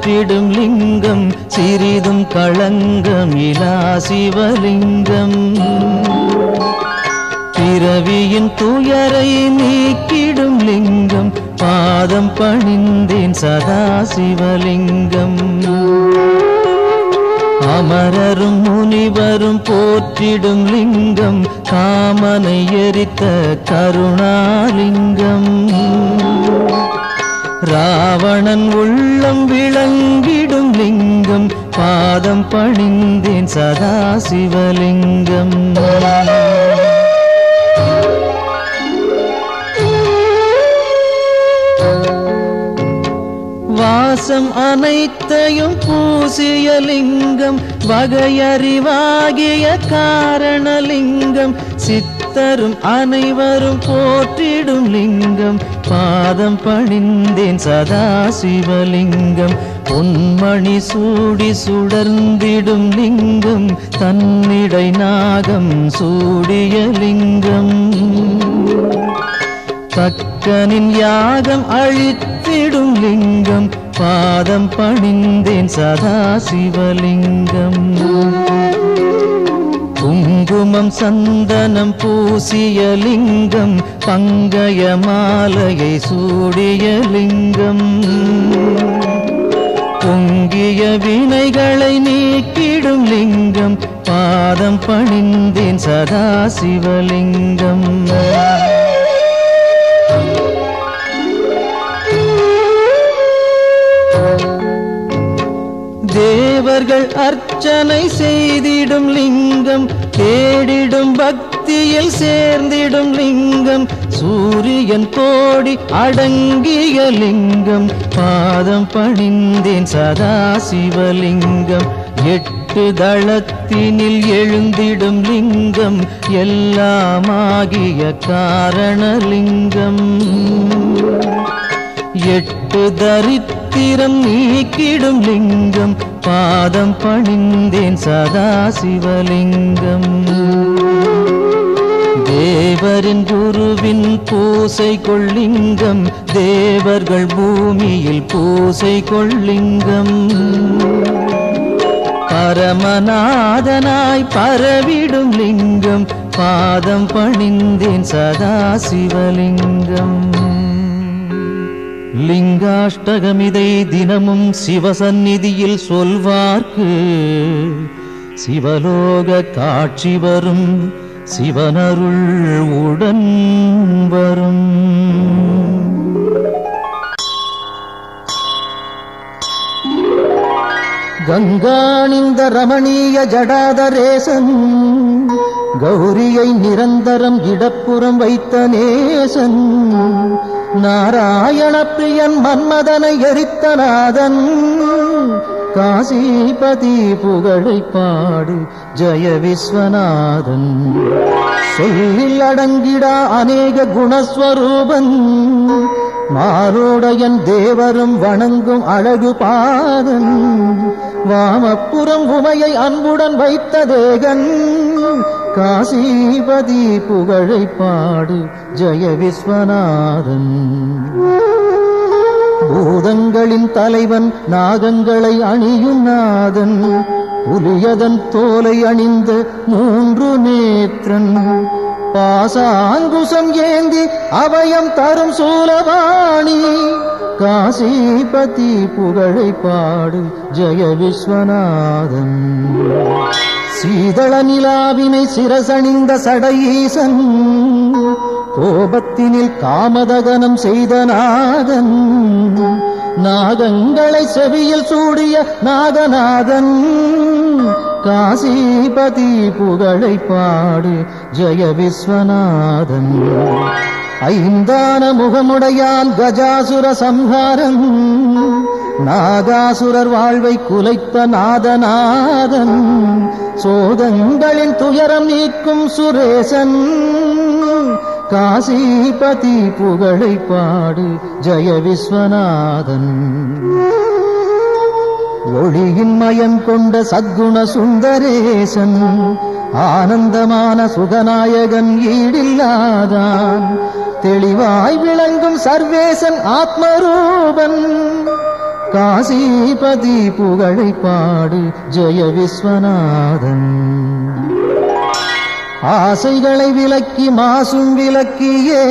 போற்றிடும் லிங்கம் சிறிதும் களங்கம் இலா சிவலிங்கம். பிறவியின் துயரை நீக்கிடும் லிங்கம் பாதம் பணிந்தேன் சதா சிவலிங்கம். அமரரும் முனிவரும் போற்றிடும் லிங்கம் காமனை எரித்த கருணாலிங்கம். ராவணன் உள்ளம் விளங்கிடும் லிங்கம் பாதம் பணிந்தேன் சதா சிவலிங்கம். வாசம் அனைத்தையும் பூசிய லிங்கம் வகையறிவாகிய காரணலிங்கம். சித்தரும் அனைவரும் போற்றிடும் லிங்கம் பாதம் பணிந்தேன் சதா சிவலிங்கம். பொன்மணி சூடி சுடர்ந்திடும் லிங்கம் தன்னிடை நாகம் சூடிய லிங்கம். தக்கனின் யாகம் அழித்திடும் லிங்கம் பாதம் பணிந்தேன் சதா சிவலிங்கம். குங்குமம் சந்தனம் பூசிய லிங்கம் பங்கய மாலையை சூடிய லிங்கம். பொங்கிய வினைகளை நீக்கிடும் லிங்கம் பாதம் பணிந்தேன் சதா சிவலிங்கம். தேவர்கள் அர்ச்சனை செய்திடும் லிங்கம் தேடிடும் பக்தியில் சேர்ந்திடும் லிங்கம். சூரியன் கோடி அடங்கிய லிங்கம் பாதம் பணிந்தேன் சதா சிவலிங்கம். 8 தளத்தினில் எழுந்திடும் லிங்கம் எல்லாமாகிய காரணலிங்கம். 8 தரித்திரம் நீக்கிடும் லிங்கம் பாதம் பணிந்தேன் சதா சிவலிங்கம். தேவரின் குருவின் பூசை கொள்ளிங்கம் தேவர்கள் பூமியில் பூசை கொள்ளிங்கம். பரமநாதனாய் பரவிடும் லிங்கம் பாதம் பணிந்தேன் சதா சிவலிங்கம். லிங்காஷ்டகமிதை தினமும் சிவசந்நிதியில் சொல்வார்க்கு சிவலோக காட்சி வரும் சிவனருள் உடன் வரும். கங்காணிந்த ரமணீய ஜடாதரேசன் கௌரியை நிரந்தரம் இடப்புறம் வைத்த நேசன். நாராயண பிரியன் மன்மதனை எரித்த நாதன். காசிபதி புகழை பாடு ஜெய விஸ்வநாதன். சொல்லில் அடங்கிடா அநேக குணஸ்வரூபன். மாரோடையன் தேவரும் வணங்கும் அழகு பாதன். வாமப்புறம் உமையை அன்புடன் வைத்த தேகன். காசிபதி புகழை பாடு ஜெய விஸ்வநாதன். பூதங்களின் தலைவன் நாகங்களை அணியும் நாதன். புலியதன் தோலை அணிந்த 3 நேத்திரன். பாசாங்குசம் ஏந்தி அபயம் தரும் சூலவாணி. காசிபதி புகழை பாடு ஜெய விஸ்வநாதன். சீதள நிலாவினை சிரசணிந்த சடையீசன். கோபத்தினில் காமதகனம் செய்த நாதன். நாகங்களை செவியில் சூடிய நாகநாதன். காசிபதி புகழை பாடு ஜெய விஸ்வநாதன். ஐந்தான முகமுடையான் கஜாசுர சம்ஹாரன். நாகாசுரர் வாழ்வை குலைத்த நாதநாதன். சோதங்களின் துயரம் நீக்கும் சுரேசன். காசிபதி புகழை பாடு ஜெய விஸ்வநாதன். ஒளியின் மயம் கொண்ட சத்குண சுந்தரேசன். ஆனந்தமான சுகநாயகன் ஈடில்லாதான். தெளிவாய் விளங்கும் சர்வேசன் ஆத்மரூபன். காசிபதி புகழை பாடு ஜெய விஸ்வநாதன். ஆசைகளை விலக்கி மாசும் விலக்கியே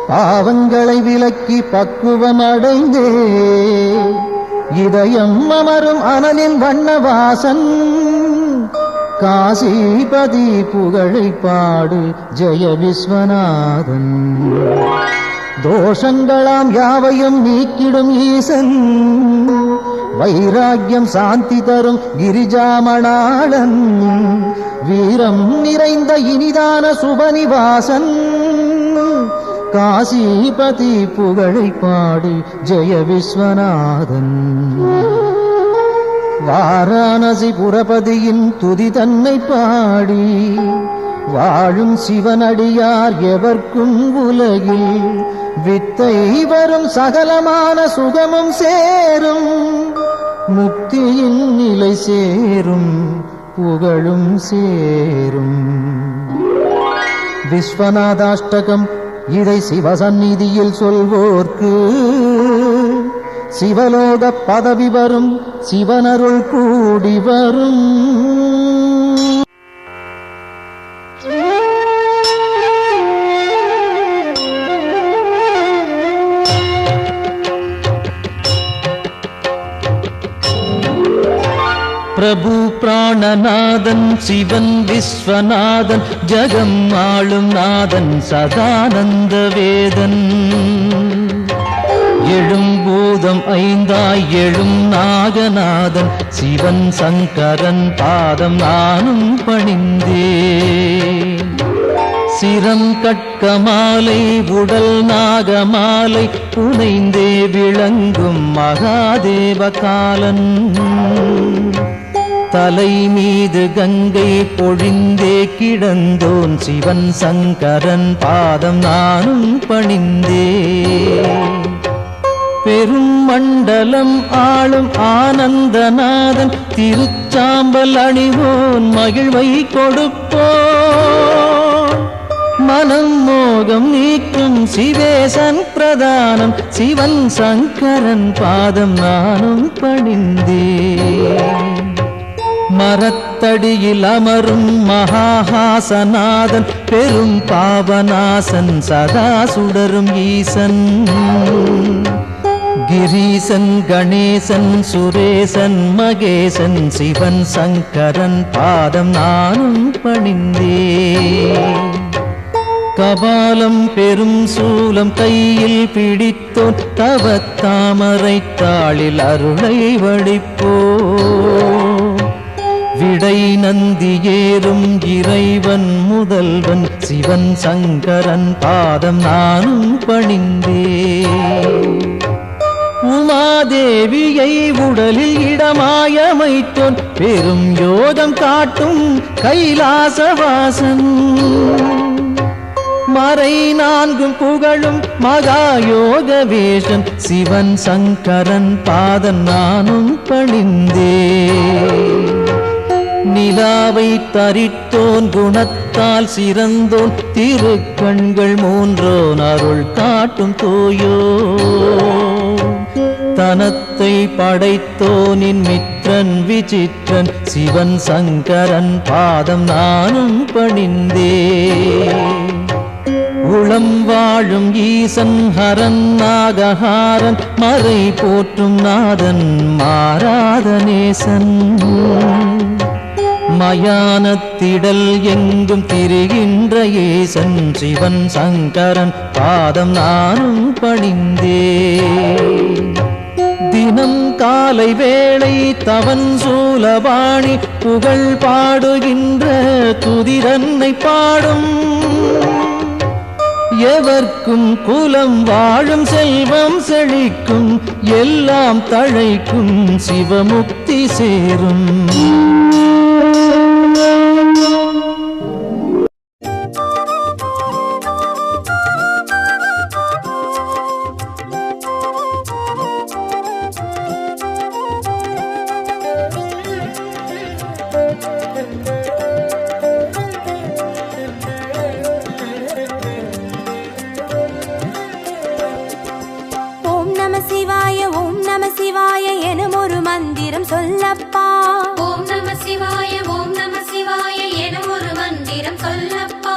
பாவங்களை விலக்கி பக்குவம் அடைந்தே இதயம் அமரும் அனலின் வண்ணவாசன். காசிபதி புகழை பாடு ஜெய விஸ்வநாதன். தோஷங்களாம் யாவையும் நீக்கிடும் ஈசன், வைராக்கியம் சாந்தி தரும் கிரிஜாமணாளன், வீரம் நிறைந்த இனிதான சுபநிவாசன். காசிபதி புகழை பாடு ஜெய விஸ்வநாதன். வாரணாசி புரபதியின் துதி தன்னை பாடி வாழும் சிவனடியார் எவர்க்கும் உலகில் வித்தை வரும் சகலமான சுகமும் சேரும், முக்தியின் நிலை சேரும், புகழும் சேரும். விஸ்வநாதாஷ்டகம் இதை சிவசந்நிதியில் சொல்வோர்க்கு சிவலோக பதவி வரும், சிவனருள் கூடி வரும். பிரபு பிராணநாதன் சிவன் விஸ்வநாதன், ஜகம் ஆளும் நாதன் சதானந்த வேதன். எழும் பூதம் ஐந்தாய் எழும் நாகநாதன், சிவன் சங்கரன் பாதம் நானும் பணிந்தேன். சிரம் கட்கமாலை உடல் நாகமாலை புனைந்தே விளங்கும் மகாதேவ காலன். தலை மீது கங்கை பொழிந்தே கிடந்தோன் சிவன் சங்கரன் பாதம் நானும் பணிந்தே. பெரும் மண்டலம் ஆளும் ஆனந்தநாதன், திருச்சாம்பல் அணிவோன் மகிழ்வை கொடுப்போன். மனம் மோகம் நீக்கும் சிவேசன் பிரதானம், சிவன் சங்கரன் பாதம் நானும் பணிந்தேன். மரத்தடியில் அமரும் மகாஹாசநாதன், பெரும் பாவநாசன் சதா சுடரும் ஈசன். கிரீசன் கணேசன் சுரேசன் மகேசன், சிவன் சங்கரன் பாதம் நானும் பணிந்தேன். கபாலம் பெரும் சூலம் கையில் பிடித்தோன், தவத்தாமரை தாளில் அருளை வடிப்போ. விடை நந்தி ஏறும் இறைவன் முதல்வன், சிவன் சங்கரன் பாதம் நானும் பணிந்தேன். உமாதேவியை உடலில் இடமாயமைத்தோன், பெரும் யோகம் காட்டும் கைலாசவாசன். மறை நான்கும் புகழும் மகாயோக வேஷன், சிவன் சங்கரன் பாதம் நானும் பணிந்தேன். நிலாவை தரித்தோன் குணத்தால் சிறந்தோன், திருக்கண்கள் மூன்றோன் அருள் காட்டும் தோயோ. தனத்தை படைத்தோனின் மித்திரன் விசித்திரன், சிவன் சங்கரன் பாதம் நானும் பணிந்தேன். உளம் வாழும் ஈசன் ஹரன் நாகஹாரன், மறை போற்றும் நாதன் மாறாத நேசன். மயானத்திடல் எங்கும் திரிகின்ற ஈசன், சிவன் சங்கரன் பாதம் நானும் பணிந்தேன். தினம் காலை வேளை தவன் சூலபாணி, புகழ் பாடுகின்ற துதிரன்னை பாடும். எவர்க்கும் குலம் வாழும் செல்வம் செழிக்கும், எல்லாம் தழைக்கும் சிவமுக்தி சேரும். நம சிவாய மந்திரம் சொல்லப்பா. ஓம் நம சிவாய ஓம் நம சிவாய என ஒரு மந்திரம் சொல்லப்பா.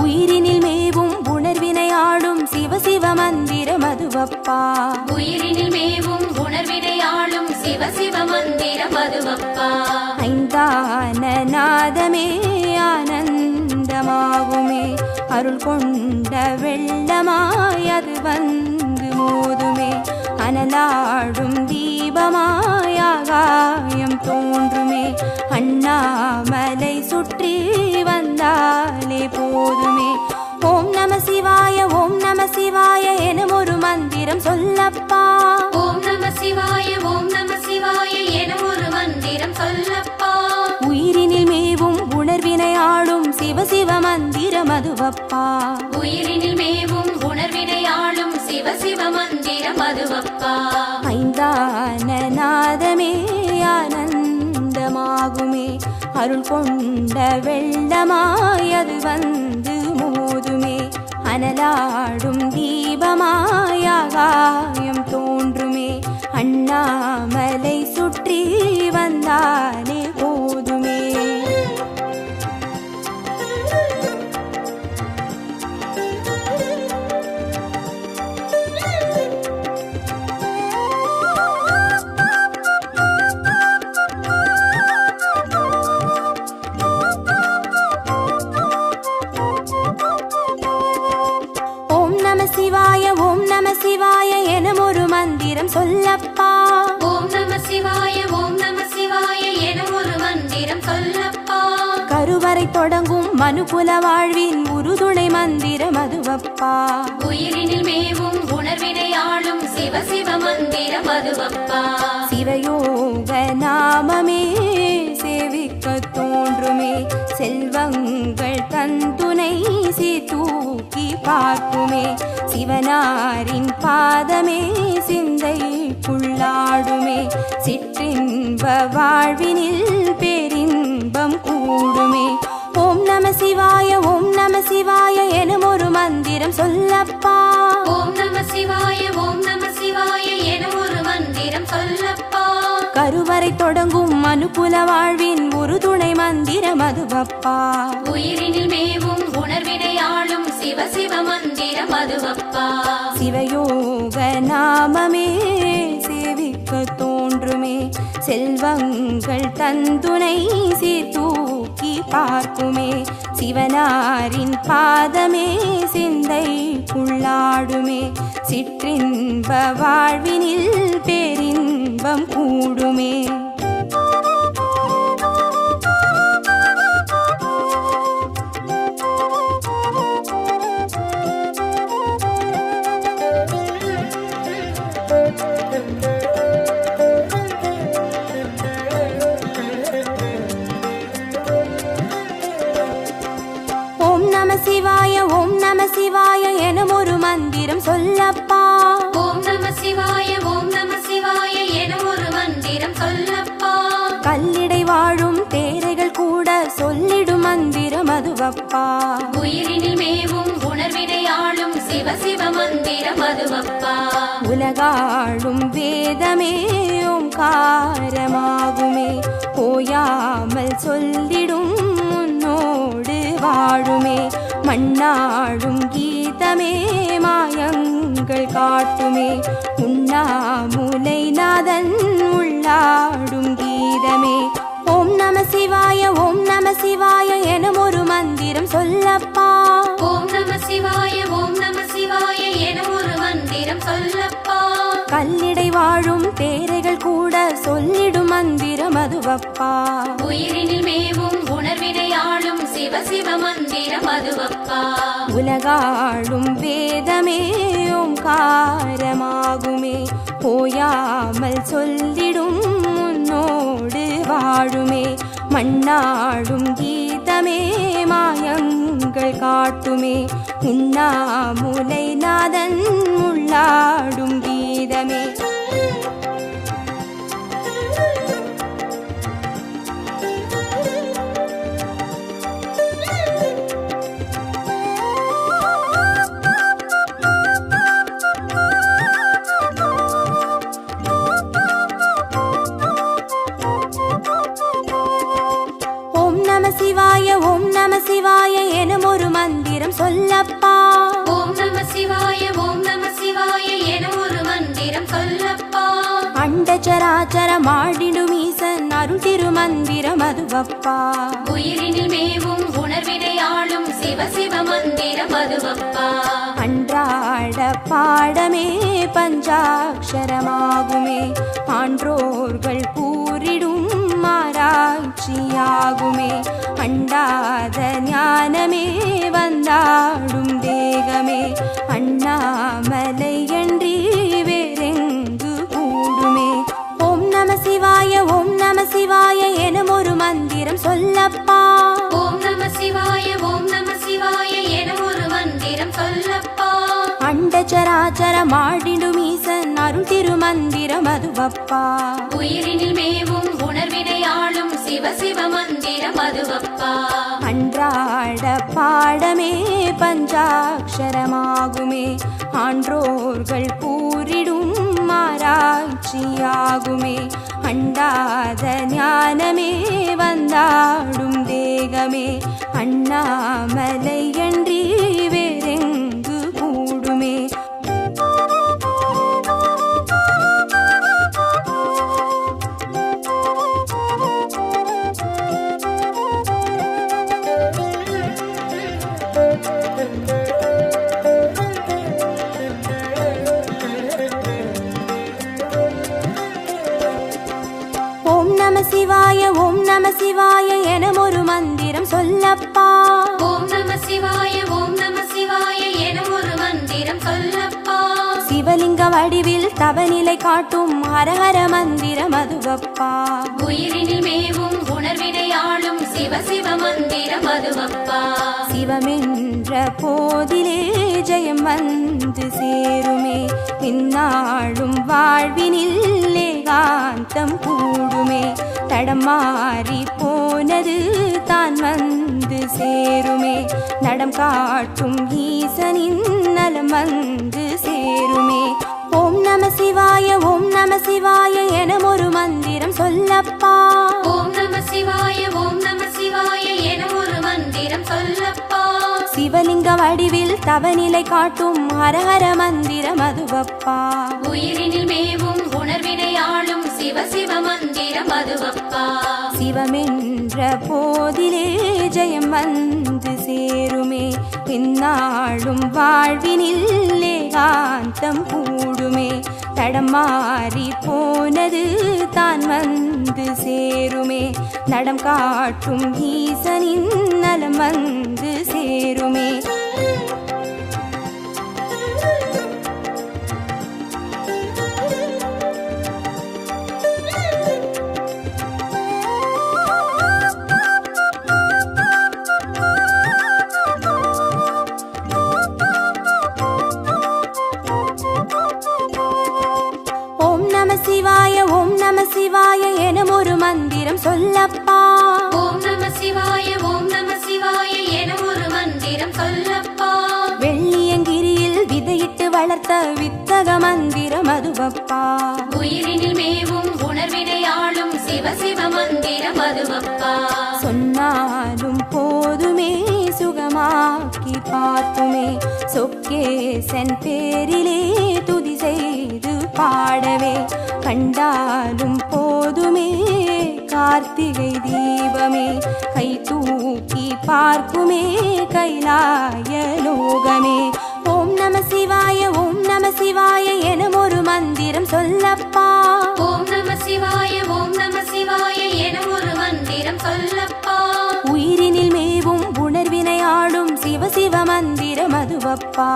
உயிரினில் மேவும் உணர்வினை ஆளும் சிவ சிவ மந்திரம் அதுவப்பா. உயிரினில் மேவும் உணர்வினை ஆளும் சிவ சிவ மந்திரம் அதுவப்பா. ஐந்தான நாதமே ஆனந்தமாகுமே, அருள் கொண்ட வெள்ளமாய் அது வந்து மோதுமே, அனலாடும் தீபமாய் ஆகாயம் தோன்றுமே, அண்ணாமலை சுற்றி வந்தாலே போதுமே. ஓம் நம சிவாய ஓம் நம சிவாய எனும் ஒரு மந்திரம் சொல்லப்பா. ஓம் நம சிவாய ஓம் நம சிவாய என ஒரு மந்திரம் சொல்லப்பா. உயிரினில் மேவும் உணர்வினை ஆளும் சிவ சிவ மந்திரம் அதுவப்பா. உயிரினில் மேவும் உணர்வினை ஆளும் சிவ சிவ மந்திரம் அதுவப்பா. ஐந்தான நாதமே ஆனந்தமாகுமே, அருள் கொண்ட வெள்ளமாய் அது வந்து மோதுமே, அனலாடும் தீபமாய் ஆகாயம் தோன்றுமே, அண்ணாமலை சுற்றி வந்தாலே போதுமே. சிவாய ஓம் நம சிவாய எனும் ஒரு மந்திரம் சொல்லப்பா. ஓம் நம சிவாய ஓம் நம சிவாய என ஒரு மந்திரம் சொல்லப்பா. கருவறை தொடங்கும் மனுகுல வாழ்வின் உறுதுணை மந்திரம் அதுவப்பா. உயிரினில் மேவும் உணர்வினை ஆளும் சிவ சிவ மந்திரம் அதுவப்பா. சிவயோக நாமமே சேவிக்க தோன்றுமே, செல்வங்கள் தந்துணை தூக்கி பார்க்குமே, சிவனாரின் பாதமே சிந்தைக்குள்ளாடுமே, சிற்றின்ப வாழ்வினில் பேரின்பம் கூடுமே. ஓம் நம சிவாய ஓம் நம சிவாய எனும் ஒரு மந்திரம் சொல்லப்பா. ஓம் நம சிவாய ஓம் நம சிவாய என ஒரு மந்திரம் சொல்லப்பா. கருவறை தொடங்கும் மனுகுல வாழ்வின் உறுதுணை மந்திரம் அதுவப்பா. உயிரினில் மேவும் உணர்வினை ஆளும் சிவ சிவ மந்திரம் அதுவப்பா. சிவயோக நாமமே சேவிக்க தோன்றுமே, செல்வங்கள் தந்துணை தூக்கி பார்க்குமே, சிவனாரின் பாதமே சிந்தைக்குள்ளாடுமே, சிற்றின்ப வாழ்வினில் பேரின்பம் கூடுமே. ஓம் நம சிவாய ஓம் நம சிவாய எனும் ஒரு மந்திரம் சொல்லப்பா. ஓம் நம சிவாய ஓம் நம சிவாய என ஒரு மந்திரம் சொல்லப்பா. கல்லிடை வாழும் தேரைகள் கூட சொல்லிடும் மந்திரம் அதுவப்பா. உயிரினில் மேவும் உணர்வினை ஆளும் சிவ சிவ மந்திரம் அதுவப்பா. உலகாளும் வேதமே ஓங்காரமாகுமே, ஓயாமல் சொல்லிடும் உன்னோடு வாழுமே, மண்ணாடும் கீதமே மாயங்கள் காட்டுமே, உண்ணாமுலை நாதன் உள்ளாடும் கீதமே. ஓம் நம சிவாய ஓம் நம சிவாய எனும் ஒரு மந்திரம் சொல்லப்பா. ஓம் நம சிவாய ஓம் நம சிவாய என ஒரு மந்திரம் சொல்லப்பா. கல்லிடை வாழும் தேரைகள் கூட சொல்லிடும் மந்திரம் அதுவப்பா. உயிரினில் மேவும் உணர்வினை ஆளும் சிவ சிவ மந்திரம் அதுவப்பா. உலகாளும் வேதமே ஓங்காரமாகுமே, ஓயாமல் சொல்லிடும் உன்னோடு வாழுமே, மண்ணாடும் கீதமே மாயங்கள் காட்டுமே, உண்ணாமுலை நாதன் உள்ளாடும் கீதமே. சிவாய ஓம் நம சிவாய எனும் ஒரு மந்திரம் சொல்லப்பா. ஓம் நம சிவாய ஓம் நம சிவாய என ஒரு மந்திரம் சொல்லப்பா. அண்டச்சராச்சரம் ஆடிடும் ஈசன் அருள் திருமந்திரம் அதுவப்பா. உயிரினில் மேவும் உணர்வினை ஆளும் சிவ சிவ மந்திரம் அதுவப்பா. அன்றாட பாடமே பஞ்சாட்சரமாகுமே, ஆன்றோர்கள் கூறிடும் ஆராய்ச்சியாகுமே. அண்டாத ஞானமே வந்தாடும் தேகமே, அண்ணாமலை அன்றி வேறெங்கு கூடுமே. ஓம் நம சிவாய ஓம் நம சிவாய எனும் ஒரு மந்திரம் சொல்லப்பா. ஓம் நம சிவாய ஓம் நம சிவாய என ஒரு மந்திரம் சொல்லப்பா. அண்டச்சராச்சரம் ஆடிடும் ஈசன் அருள் திருமந்திரம் அதுவப்பா. உயிரினில் மேவும் உணர்வினை ஆளும் சிவ சிவ மந்திரம் அதுவப்பா. அன்றாட பாடமே பஞ்சாட்சரமாகுமே, ஆன்றோர்கள் கூறிடும் ஆராய்ச்சியாகுமே. அண்டாத ஞானமே வந்தாடும் தேகமே, அண்ணாமலை அன்றி வேறெங்கு கூடுமே. ஓம் நம சிவாய ஓம் நம சிவாய எனும் ஒரு மந்திரம் சொல்லப்பா. ஓம் நம சிவாய ஓம் நம சிவாய என ஒரு மந்திரம் சொல்லப்பா. சிவலிங்க வடிவில் தவநிலை காட்டும் ஹரஹர மந்திரம் அதுவப்பா. உயிரினில் மேவும் உணர்வினை ஆளும் சிவ சிவ மந்திரம் அதுவப்பா. சிவமென்ற போதிலே ஜெயம் வந்து சேருமே, இந்நாளும் வாழ்வினில் ஏகாந்தம் கூடுமே. தடமாறி போனது தான் வந்து சேருமே, நடம் காட்டும் ஈசனின் நலம் வந்து சேருமே. ஓம் நம சிவாய ஓம் நம சிவாய எனும் ஒரு மந்திரம் சொல்லப்பா. ஓம் நம சிவாய ஓம் நம சிவாய என ஒரு மந்திரம் சொல்லப்பா. சிவலிங்க வடிவில் தவநிலை காட்டும் ஹரஹர மந்திரம் அதுவப்பா. உயிரினில் மேவும் உணர்வினை ஆளும் சிவ சிவ மந்திரம் அதுவப்பா. சிவமென்ற போதிலே ஜெயம் வந்து சேருமே, இந்நாளும் வாழ்வினில் ஏகாந்தம் கூடுமே. தடமாறி போனது தான் வந்து சேருமே, நடம் காட்டும் ஈசனின் நலம் வந்து சேருமே. சிவாய ஓம் நம சிவாய எனும் ஒரு மந்திரம் சொல்லப்பா. ஓம் நம சிவாய ஓம் நம சிவாய என ஒரு மந்திரம் சொல்லப்பா. வெள்ளியங்கிரியில் விதையிட்டு வளர்த்த வித்தக மந்திரம் அதுவப்பா. உயிரினில் மேவும் உணர்வினை ஆளும் சிவ சிவ மந்திரம் அதுவப்பா. சொன்னாலும் போதுமே சுகமாக்கி பார்த்துமே, சொக்கேசன் பேரிலே துதி செய்து பாடவே. கண்டாலும் போதுமே கார்த்திகை தீபமே, கை தூக்கி பார்க்குமே கைலாய லோகமே. ஓம் நம சிவாய ஓம் நம சிவாய எனும் ஒரு மந்திரம் சொல்லப்பா. ஓம் நம சிவாய ஓம் நம சிவாய என ஒரு மந்திரம் சொல்லப்பா. உயிரினில் மேவும் உணர்வினை ஆளும் சிவ சிவ மந்திரம் அதுவப்பா.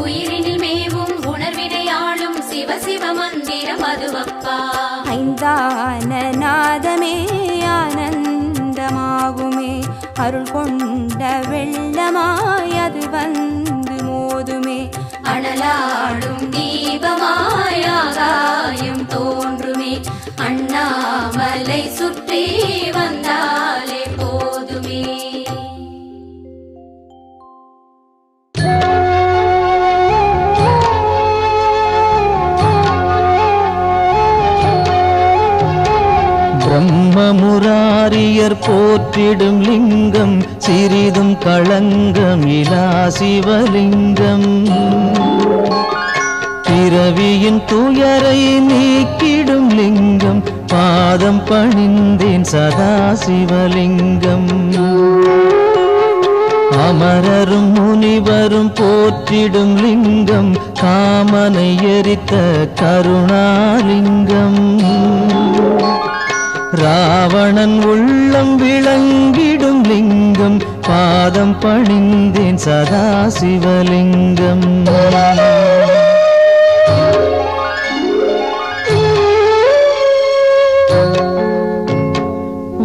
உயிரினில் மேவும் உணர்வினை ஆளும் சிவ சிவ மந்திரம் அதுவப்பா. ஐந்தான நாதமே ஆனந்தமாகுமே, அருள் கொண்ட வெள்ளமாய் அது வந்து மோதுமே. அனலாடும் தீபமாய் ஆகாயம் தோன்றுமே, அண்ணாமலை சுற்றி வந்தாலே போதுமே. பிரம்ம முராரி ஆரியர் போற்றிடும் லிங்கம் சிறிதும் களங்கம் இலா சிவலிங்கம் பிறவியின் துயரை நீக்கிடும் லிங்கம் பாதம் பணிந்தேன் சதா சிவலிங்கம் அமரரும் முனிவரும் போற்றிடும் லிங்கம் காமனை எரித்த கருணாலிங்கம் ராவணன் உள்ளம் விளங்கிடும் லிங்கம் பாதம் பணிந்தேன் சதா சிவலிங்கம்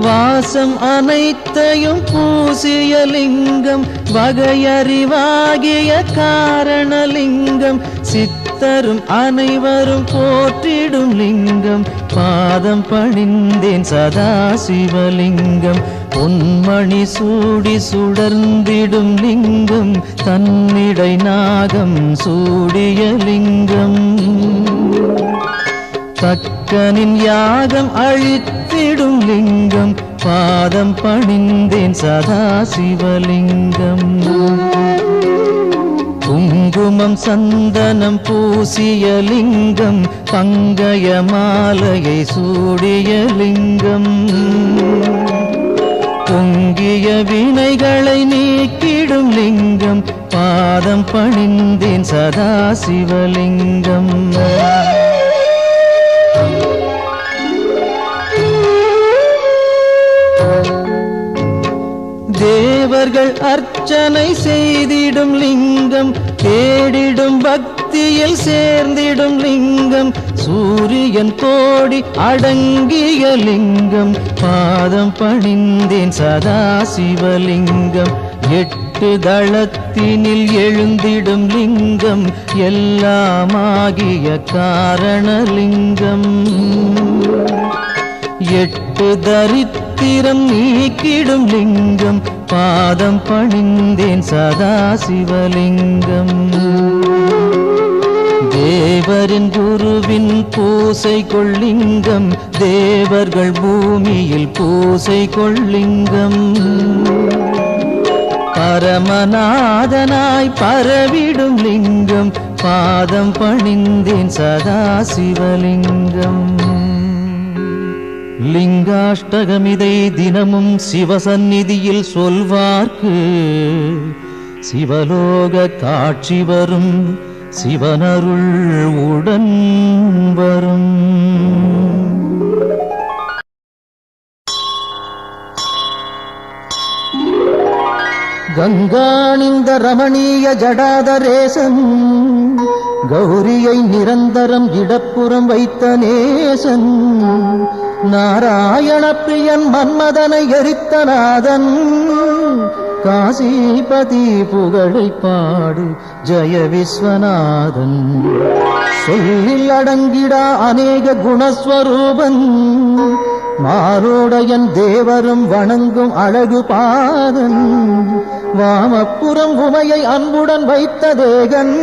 வாசம் அனைத்தையும் பூசிய லிங்கம் வகையறிவாகிய காரணலிங்கம் சித்தரும் அனைவரும் போற்றிடும் லிங்கம் பாதம் பணிந்தேன் சதா சிவலிங்கம் பொன்மணி சூடி சுடர்ந்திடும் லிங்கம் தன்னிடை நாகம் சூடிய லிங்கம் தக்கனின் யாகம் அழித்திடும் லிங்கம் பாதம் பணிந்தேன் சதா சிவலிங்கம் குங்குமம் சந்தனம் பூசிய லிங்கம் பங்கய மாலையை சூடிய லிங்கம் பொங்கிய வினைகளை நீக்கிடும் லிங்கம் பாதம் பணிந்தேன் சதா சிவலிங்கம் தேவர்கள் அர்ச்சனை செய்திடும் லிங்கம் தேடிடும் பக்தியில் சேர்ந்திடும் லிங்கம் சூரியன் கோடி அடங்கிய லிங்கம் பாதம் பணிந்தேன் சதா சிவலிங்கம் எட்டு தளத்தினில் எழுந்திடும் லிங்கம் எல்லாமாகிய காரணலிங்கம் எட்டு தரித்திரம் நீக்கிடும் லிங்கம் பாதம் பணிந்தேன் சதா சிவலிங்கம் தேவரின் குருவின் பூசை கொள்ளிங்கம் தேவர்கள் பூமியில் பூசை கொள்ளிங்கம் பரமநாதனாய் பரவிடும் லிங்கம் பாதம் பணிந்தேன் சதா சிவலிங்கம் லிங்காஷ்டகமிதை தினமும் சிவசந்நிதியில் சொல்வார்க்கு சிவலோக காட்சி வரும் சிவனருள் உடன் வரும் கங்காணிந்த ரமணீய ஜடாதரேசன் கௌரியை நிரந்தரம் இடப்புறம் வைத்த நேசன் நாராயண பிரியன் மன்மதனை எரித்த நாதன் காசிபதி புகழை பாடு ஜெய விஸ்வநாதன் சொல்லில் அடங்கிடா அநேக குணஸ்வரூபன் மாரோடையன் தேவரும் வணங்கும் அழகு பாதன் வாமப்புறம் உமையை அன்புடன் வைத்த தேகன்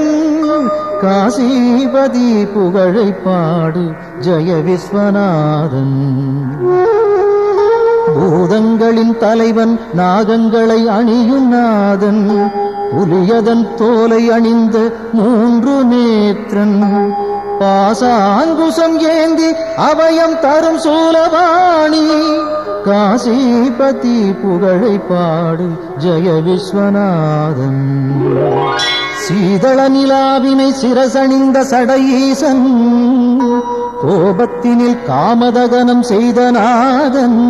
காசிபதி புகழை பாடு ஜெய விஸ்வநாதன் பூதங்களின் தலைவன் நாகங்களை அணியும் நாதன் புலியதன் தோலை அணிந்த மூன்று நேத்திரன் பாசாங்குசம் ஏந்தி அபயம் தரும் சூலவாணி காசிபதி புகழை பாடு ஜெய விஸ்வநாதன் சீதள நிலாவினை சிரசணிந்த சடையீசன் கோபத்தினில் காமதகனம் செய்த நாதன்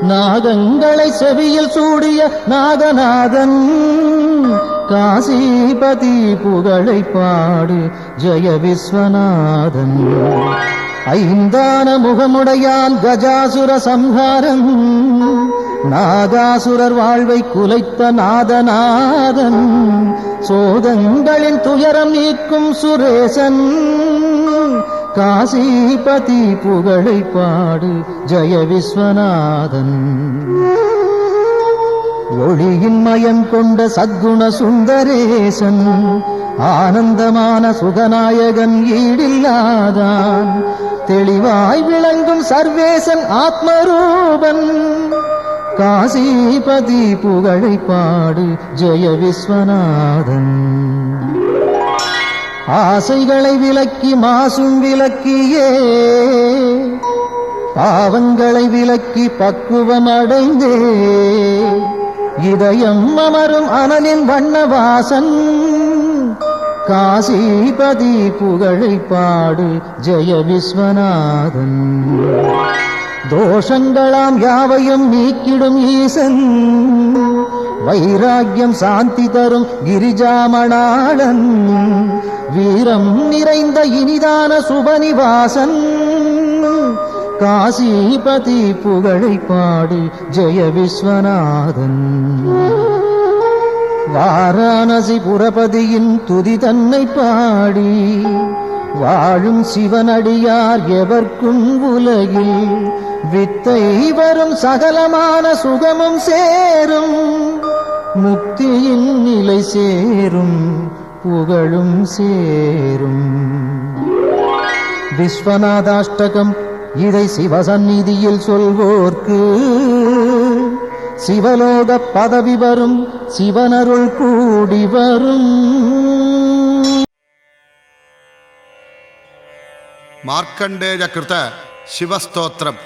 நாகங்களை செவியில் சூடிய நாகநாதன் காசிபதி புகழை பாடு ஜெய விஸ்வநாதன் ஐந்தான முகமுடையான் கஜாசுர சம்ஹாரம் நாகாசுரர் வாழ்வை குலைத்த நாதநாதன் சோதங்களின் துயரம் நீக்கும் சுரேசன் காசிபதி புகழை பாடு ஜெய விஸ்வநாதன் ஒளியின் மயம் கொண்ட சத்குண சுந்தரேசன் ஆனந்தமான சுகநாயகன் ஈடில்லாதான் தெளிவாய் விளங்கும் சர்வேசன் ஆத்மரூபன் காசிபதி புகழை பாடு ஜெய விஸ்வநாதன். ஆசைகளை விலக்கி மாசும் விலக்கியே பாவங்களை விலக்கி பக்குவம் அடைந்தே இதயம் அமரும் அனலின் வண்ணவாசன் காசிபதி புகழை பாடு ஜெய விஸ்வநாதன். தோஷங்களாம் யாவையும் நீக்கிடும் ஈசன் வைராக்கியம் சாந்தி தரும் கிரிஜாமணாளன் வீரம் நிறைந்த இனிதான சுபநிவாசன் காசிபதி புகழை பாடு ஜெய விஸ்வநாதன். வாரணாசி புரபதியின் துதி தன்னை பாடி வாழும் சிவனடியார் எவர்க்கும் உலகில் வித்தை வரும் சகலமான சுகமும் சேரும் முக்தியின் நிலை சேரும் புகழும் சேரும். விஸ்வநாதாஷ்டகம் இதை சிவசந்நிதியில் சொல்வோர்க்கு சிவலோக பதவி வரும் சிவனருள் கூடி வரும். மார்க்கண்டேய கிருத சிவஸ்தோத்திரம்.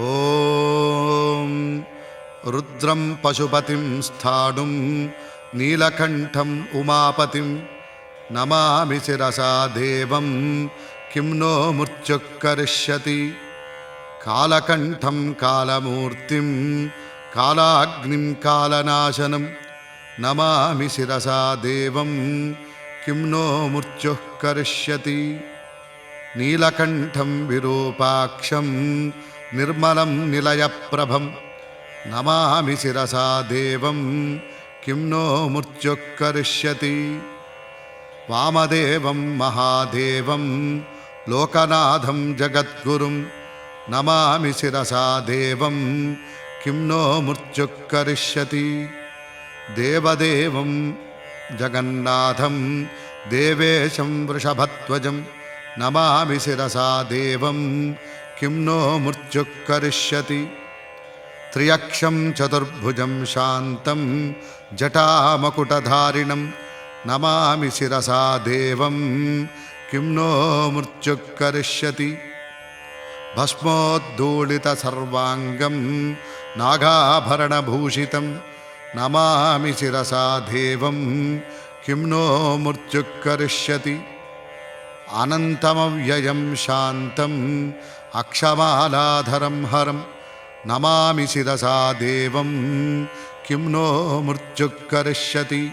ஓம் ருத்ரம் பசுபதிம் ஸ்தாடும் நீலகண்டம் உமாபதிம் நமாமி சிரசா தேவம் கிம் நோ முர்ச்சுக்கரிஷ்யதி காலகண்டம் காலமூர்த்திம் காலாக்னிம் காலநாசனம் நமாமி சிரசா தேவம் கிம் நோ முர்ச்சுக்கரிஷ்யதி நீலகண்டம் விரூபாக்ஷம் நிர்மலம் நிலயப்பிரபம் நமாமி சிரசா தேவம் கிம் நோ முர்ச்சுக்கரிஷ்யதி வாமதேவம் மகாதேவம் லோகநாதம் ஜகத்குரும் நமாமி சிரசா தேவம் கிம் நோ முர்ச்சுக்கரிஷ்யதி தேவதேவம் ஜகந்நாதம் தேவேஷம் வ்ருஷபத்வஜம் நமாமி சிரசா தேவம் கிம் நோ முர்ச்சுக்கரிஷ்யதி த்ரியக்ஷம் சதுர்புஜம் சாந்தம் ஜட்டாமகுடதாரிணம் நமாமி சிரசா தேவம் கிம் நோ முர்ச்சுக்கரிஷ்யதி பஸ்மோத்தூளித சர்வாங்கம் நாகாபரணபூஷிதம் நமாமி சிரசா தேவம் கிம் நோ முர்ச்சுக்கரிஷ்யதி அனந்தமவ்யயம் சாந்தம் அக்ஷமாலாதரம் ஹரம் நமாமி சிரசா தேவம் கிம் நோ முர்ச்சுக்கரிஷ்யதி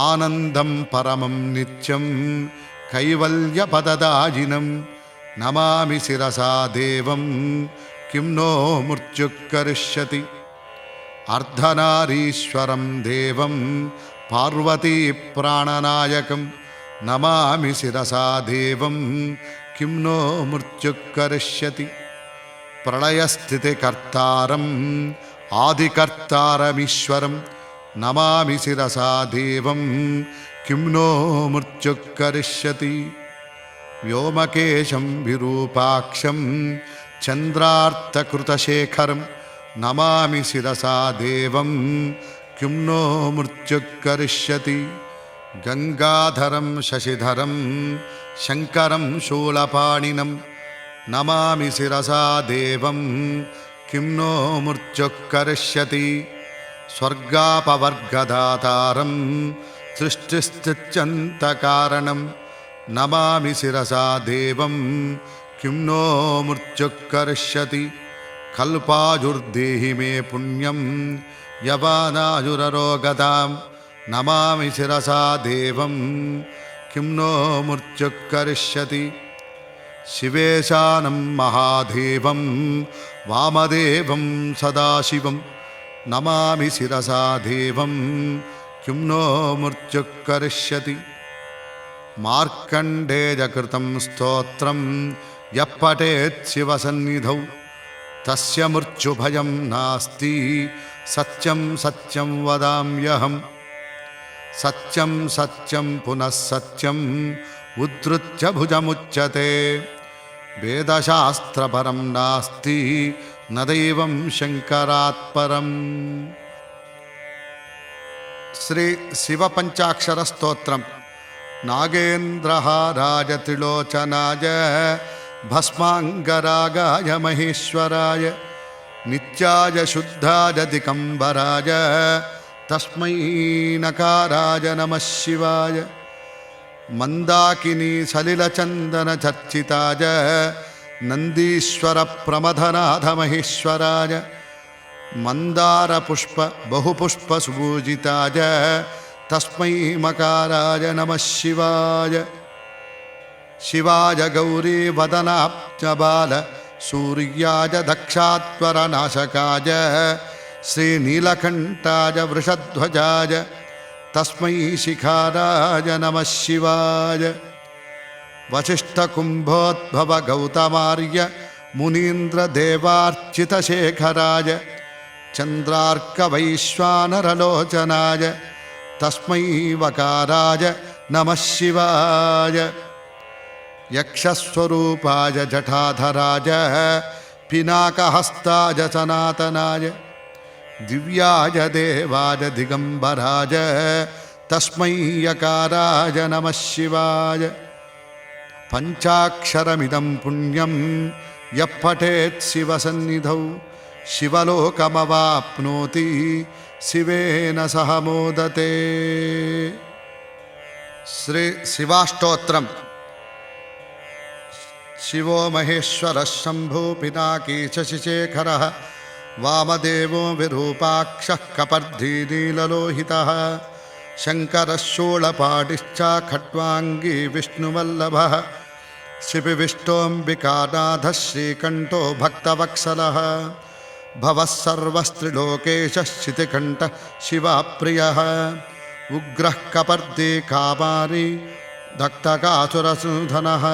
ஆனந்தம் பரமம் நித்யம் கைவல்யபததாயினம் நமாமி சிரசா தேவம் கிம் நோ முர்ச்சுக்கரிஷ்யதி அர்த்தநாரீஸ்வரம் தேவம் பார்வதி பிராணநாயகம் நமாமி சிரசா தேவம் கிம் நோ முர்ச்சுக்கரிஷ்யதி பிரளயஸ்திதிகர்த்தாரம் ஆதிகர்த்தாரமீஸ்வரம் நமாமி சிரசா தேவம் கிம் நோ முர்ச்சுக்கரிஷ்யதி व्योमकेशं विरूपाक्षं चन्द्रार्तकृतशेखरं नमामि शिरसा देवं किं नो मुर्चुकरिष्यति गंगाधरं शशिधरं शंकरं शूलपाणिनं नमामि शिरसा देवं किं नो मुर्चुकरिष्यति स्वर्गापवर्गदातारं सृष्टिस्थित्यन्तकारणं नमामि शिरसा देवं किं नो मुर्चुकरिष्यति कल्पाजुर्देहि मे पुण्यं यवानाजुररोगतां नमामि शिरसा देवं किं नो मुर्चुकरिष्यति शिवेशानं महादेवं वामदेवं सदाशिवं नमामि शिरसा देवं किं नो मुर्चुकरिष्यति मार्कण्डेयकृतं स्तोत्रं यः पठेत् शिवसन्निधौ तस्य मृत्युभयं नास्ति सत्यं सत्यं वदाम्यहम् सत्यं सत्यं पुनः सत्यं उद्धृत्य भुजमुच्यते वेदशास्त्रपरं नास्ति न दैवं शंकरात् परं। श्री शिव पंचाक्षर स्तोत्रम। नागेन्द्रहाराय त्रिलोचनाय भस्मांगरागाय महेश्वराय नित्याय शुद्धाय दिगंबराय तस्मै नकाराय नमः शिवाय। मंदाकिनी सलिलचंदन चर्चिताय नंदीश्वर प्रमथनाथ महेश्वराय मंदार पुष्प बहुपुष्प सुपूजिताय तस्मै मकाराय नमः शिवाय। शिवाय गौरी वदनाब्जबाल सूर्याय दक्षात्वरनाशकाय श्रीनीलकंठाय वृषध्वजाय तस्मै शिखाराय नमः शिवाय। वसिष्ठकुम्भोद्भव गौतमार्य मुनीन्द्र देवार्चितशेखराय चन्द्रार्कवैश्वानरलोचनाय तस्मै वकाराय नमः शिवाय। यक्षस्वरूपाय जटाधराय पिनाकहस्ताय सनातनाय दिव्याय देवाय दिगंबराय तस्मै यकाराय नमः शिवाय। पंचाक्षरमिदं पुण्यं यः पठेत् शिवसन्निधौ शिवलोकमवाप्नोति शिवेन सह मोदते। श्री शिवाष्टोत्रम। शिवो महेश्वरः शंभो पिनाकी शशिशेखरः वामदेवो विरूपाक्षः कपर्धी नीललोहितः शंकरः शूलपाणिश्च खट्वांगी विष्णुवल्लभः शिपिविष्टोऽम्बिकानाथः श्रीकण्ठो भक्तवत्सलः भवः सर्वस्त्रिलोकेशः शितिकण्ठः शिवप्रियः उग्रः कपर्दी कामारी दत्तकासुरसूधनः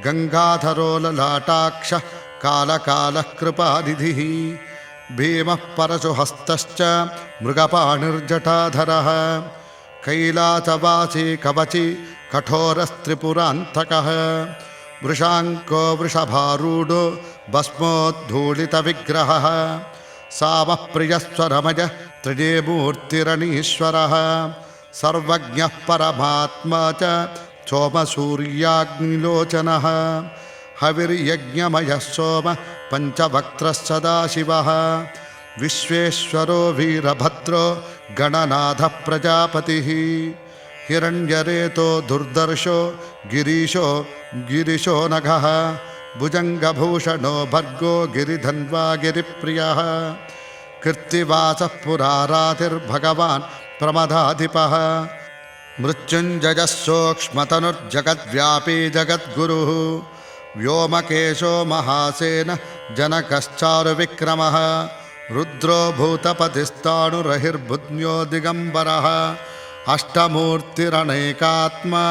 गंगाधरो ललाटाक्षः कालकालः कृपानिधिः भीमः परशुहस्तश्च मृगपाणिर्जटाधरः कैलासवासी कवची कठोरस्त्रिपुरान्तकः वृषाङ्को वृषभारूढो भस्मोद्धूलितविग्रहः सामप्रियस्वरमय त्रिजयमूर्तिरणीश्वरः सर्वज्ञः परमात्मा च सोमसूर्याग्निलोचनः हविर्यज्ञमयः सोम पंचवक्त्रः सदाशिवः विश्वेश्वरो वीरभद्रो गणनाथः प्रजापतिः हिरण्यरेतो दुर्दर्शो गिरीशो गिरिशो नघः भुजङ्गभूषणो भर्गो गिरिधन्वा गिरिप्रियः कृत्तिवासः पुरारातिर्भगवान् प्रमदाधिपः मृत्युञ्जयः सूक्ष्मतनुर्जगद्व्यापी जगद्गुरुः व्योमकेशो महासेन जनकश्चारुविक्रमः रुद्रो भूतपतिस्ताणुरहिर्बुध्न्यो दिगंबरः अष्टमूर्तिरनेकात्मा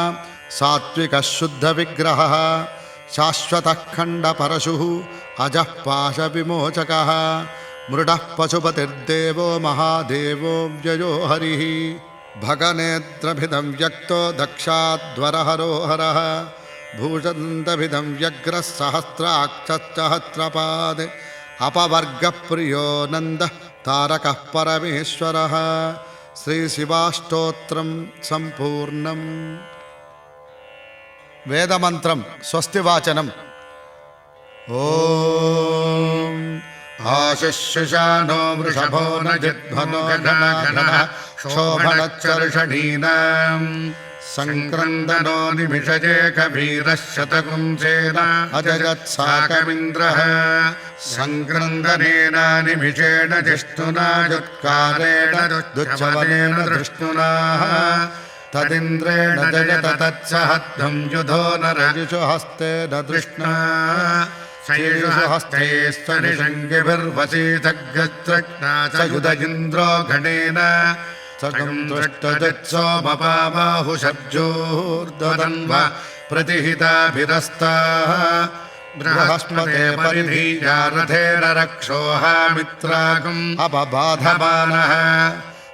सात्विकः शुद्धविग्रहः शाश्वतः खण्डपरशुः अजः पाशविमोचकः मृडः पशुपतिर्देवो महादेवो व्ययो हरिः भगनेत्रभिदं व्यक्तो दक्षाध्वरहरो हरः भूषन्तभिदं व्यग्रः सहस्राक्षश्चहस्रपादे अपवर्गप्रियो नन्दः तारकः परमेश्वरः। श्रीशिवाष्टोत्रं सम्पूर्णम्। वेदमन्त्रं स्वस्तिवाचनम्। ॐ आशिष्यशानो वृषभो न जिध्वनो गणः शोभनच्चर्षणीनाम् संक्रन्दनो निमिषजे कवीरः शतकुंसेन अजगत्साकमिन्द्रः संक्रन्दनेन निमिषेण जिष्णुना जुत्कारेण दुच्छवनेन दृष्णुना तदिन्द्रेण जयत तत्सहध्वं युधो न रजुषु हस्तेन दृष्णा शैषुषु हस्तैस्वनिषङ्गिभिर्वसीतग्रस्त्रज्ञा स युध इन्द्रो गणेन सकं दृष्टदुत्सोमपाबाहुषब्जोर्दन्व प्रतिहिताभिरस्ताः बृहस्पते परिधीया रथेन रक्षोहामित्राकम् अपबाधमानः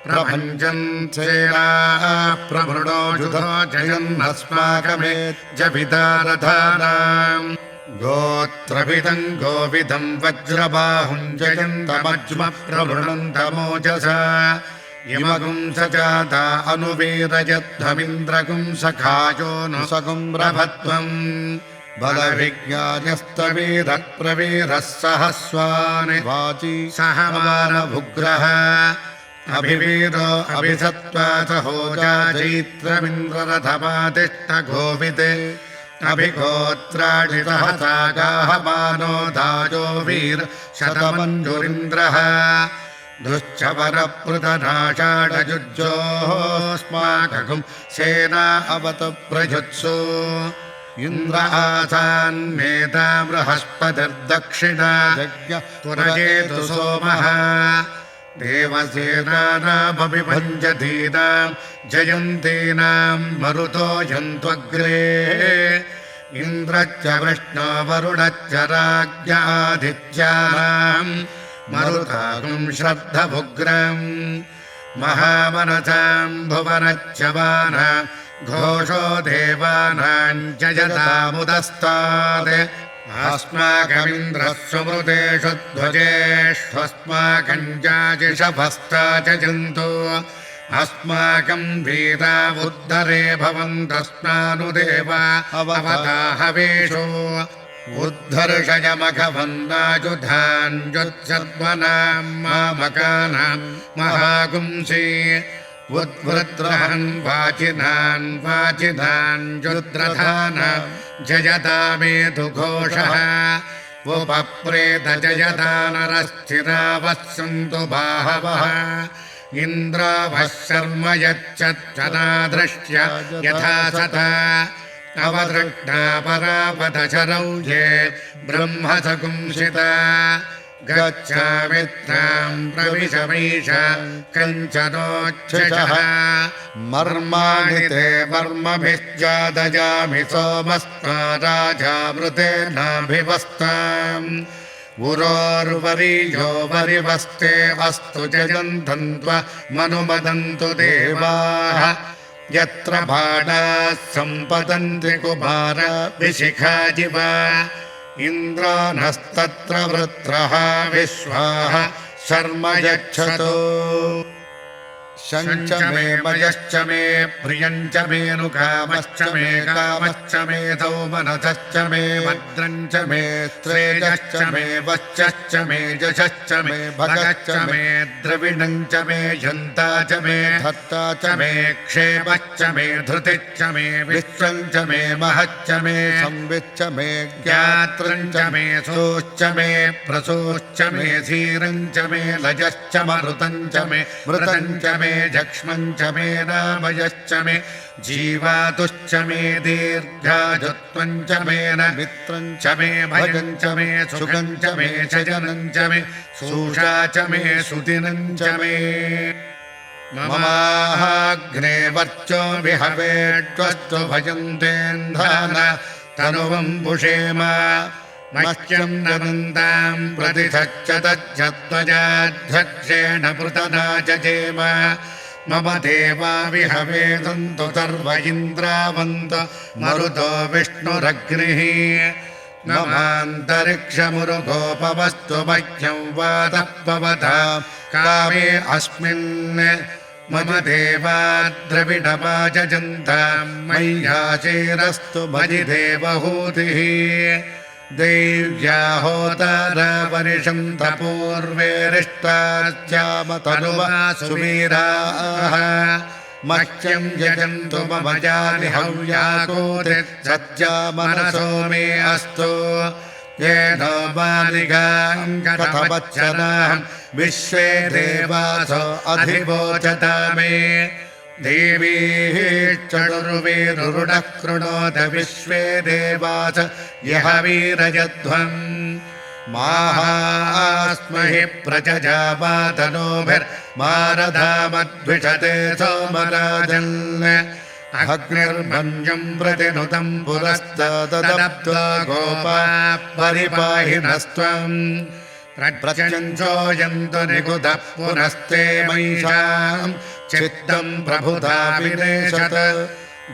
प्रभञ्जन् सेनाः प्रभृणो युधो जयन्नस्माकमेज्जपिता रथानाम् गोत्रभिदं गोविदं वज्रबाहुं जयन्तमज्मप्रवृणन्तमोजसा यमगुं सजाता अनुवीरयध्वमिन्द्रगुं सखायो नुसगुं प्रभत्वम् बलविज्ञानस्तवीरः प्रवीरः सहस्वानि वाची सहमानभुग्रः अभिवीरो अभिसत्त्वा होजा चैत्रमिन्द्ररथमातिष्ठ गोविते अभिगोत्राणि सहसागाहमानो धाजो वीर शतमञ्जुरिन्द्रः दुश्चवरपृतनाषाढयुज्योस्माकं सेना अवत प्रयुत्सु इन्द्र आसान्नेता बृहस्पतिर्दक्षिणा पुरजेतु सोमः देवसेनानामभिभञ्जतीनां जयन्तीनां मरुतो यन्त्वग्रे इन्द्रश्च विष्णो वरुणश्च राज्ञादित्यानां मरुतागुं श्रद्धभुग्रम् महामनसां भुवनच्चवानां घोषो देवानां जयतामुदस्तात् अस्माकमिन्द्रः सुमृतेषु ध्वजेष्वस्माकं जाजिषभस्ता जयन्तु अस्माकं वीरा उद्धरे भवन्तस्मानुदेवा अवताहवेषु उद्धर्षयमघवन्नाजुधान्युत्सद्मनां मामकानां महागुंसि उद्वृत्रहन् वाचिनान्युद्रधानां जयतामेतु घोषः उपप्रेत जयदानरस्थिरावः सन्तु बाहवः इन्द्रावः शर्म यच्चनादृष्ट्य यथा सता अवदृष्टा परापदशरौ ये ब्रह्मसकुंसिता गच्छामित्रां प्रविशमीश कञ्चनोच्छिषः मर्माणि ते मर्मभिश्चादजामि सोमस्त्वा राजामृतेनाभिवस्ताम् उरोर्वरीयो वरिवस्ते अस्तु जयन्तन्त्वमनुमदन्तु देवाः यत्र बाणाः सम्पतन्ति कुमार विशिखाजिव इन्द्रानस्तत्र वृत्रः विश्वाः शर्म यच्छतु शञ्च मे मयश्च मे प्रियञ्च मेनुकामश्च मे कामश्च मे सौमनसश्च मे भद्रञ्च मे श्रेयश्च मे वश्चश्च मे यशश्च मे भगश्च मे द्रविणञ्च मे यन्ता च मे धत्ता च मे क्षेमश्च मे धृतिश्च मे विश्वञ्च मे महच्च मे संविच्च मे ज्ञात्रञ्च मे सोश्च मे प्रसोश्च मे धीरञ्च मे लजश्च मरुतञ्च मे मृतञ्च मे जक्ष्मञ्च मे नामयश्च मे जीवातुश्च मे दीर्घायुत्वञ्च मे न मित्रञ्च मे भयञ्च मे सुखञ्च मे शयनञ्च मे सूषा च मे सुदिनञ्च मे ममाग्ने वर्चो विहवेट्वस्तु भजन्तेन्धान तनुवं पुषेम मह्यं नमन्तां प्रतिधच्च तच्छध्वजाध्यक्षेण पृतना जजेम मम देवा विहवे सन्तु सर्व इन्द्रावन्त मरुतो विष्णुरग्निः नमान्तरिक्षमुरुगोपवस्तु मह्यं वातः पवतां कामे अस्मिन् मम देवा द्रविडमाजन्तां मय्याचेरस्तु मयि देवहूतिः देव्या होतारावरिषन्त पूर्वेरिष्टास्यामतनुवा सुवीराः मह्यं यजन्तु मम जानि हव्याकोतिर्सज्जा मनसो मे अस्तु येन बालिकां कथवच्चनाहं विश्वे देवासो अधिवोचता मे देवीः चडुर्वीरुरुडः कृणोत विश्वे देवास यः वीरजध्वम् माहास्महि प्रजजापातनोभिर्मारधामद्विषते सोमराजन् अग्निर्मन्यं प्रतिनुतं पुरस्तदब्ध्वा गोपा परिपाहिनस्त्वम् प्रत्यञ्चोऽयन्तु निकुतः पुनस्ते मयिषां चित्तं प्रभुता विनेशत्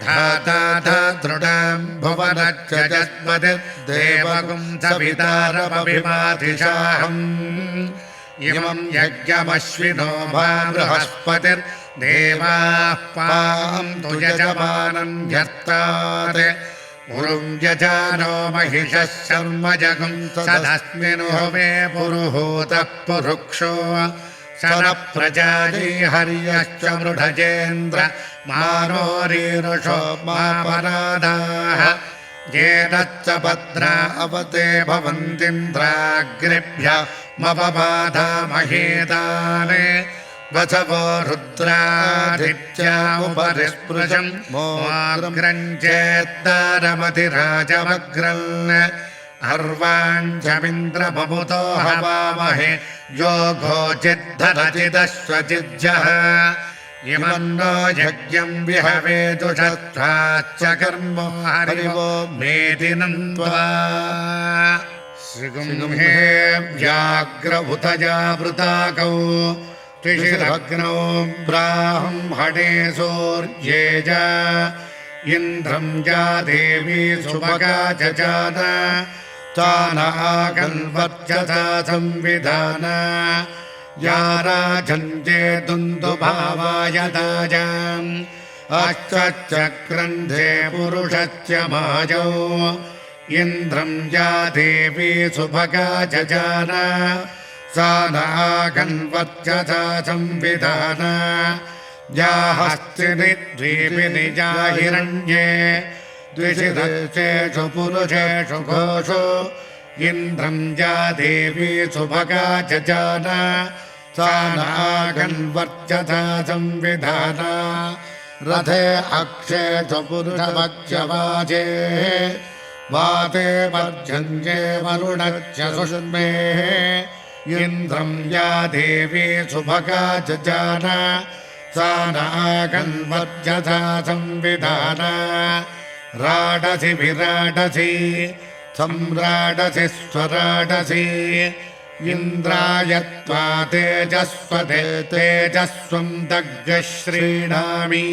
धाता धातृणाम् भुवनच्च जस्पतिर्देवगुं सवितारमभिमातिशाहम् इमम् यज्ञमश्विनो वा बृहस्पतिर्देवाः पान्तु यजमानम् न्यर्तात् उरुं यजानो महिषः शर्म जगुं सदस्मिन् हुवे पुरुहूतः पुरुक्षो स न प्रजायै हर्यश्च मृढजेन्द्र मानोरीरुषो मापराधाः येनच्च भद्रा अवते भवन्तीन्द्राग्निभ्यमपबाधामहेतान् वसवो रुद्रादित्या उपरिस्पृशम् मोऽग्रञ्चेत्तारमतिराजमग्रन् अर्वाञ्चमिन्द्रममुतो हवामहे योगोचिद्धरचिदश्वचिज्जः इमन्नो यज्ञम् विहवेदुषत्वाच्च कर्मो हरिवो मेदिनन्त्वा श्रीगुंहे व्याघ्र उतजावृताकौ त्रिशिरग्नौ ब्राह्मणे सूर्ये च इन्द्रम् या देवी सुभगा जजान चानागन्वर्चसा संविधान या राजन्ये दुन्दुभावाय दाजाम् अश्चक्रन्धे पुरुषस्य माजौ इन्द्रम् या देवी सुभगा जजान सा नागन्वर्चसा संविधान या हस्तिनि द्वीपिनि या हिरण्ये द्विषिधस्येषु पुरुषेषु घोषु इन्द्रम् या देवी सुभगा जजान सा नागन्वर्चसा संविधान रथे अक्षेषु पुरुषवक्षवाजे वाते वर्जन्ये वरुणस्य सुष्मे इन्द्रम् या देवी सुभगा जजान सा नागन्वर्चसा संविधान राडसि विराडसि सम्राडसि स्वराडसि इन्द्राय त्वा तेजस्वते तेजस्वम् दग्गश्रीणामि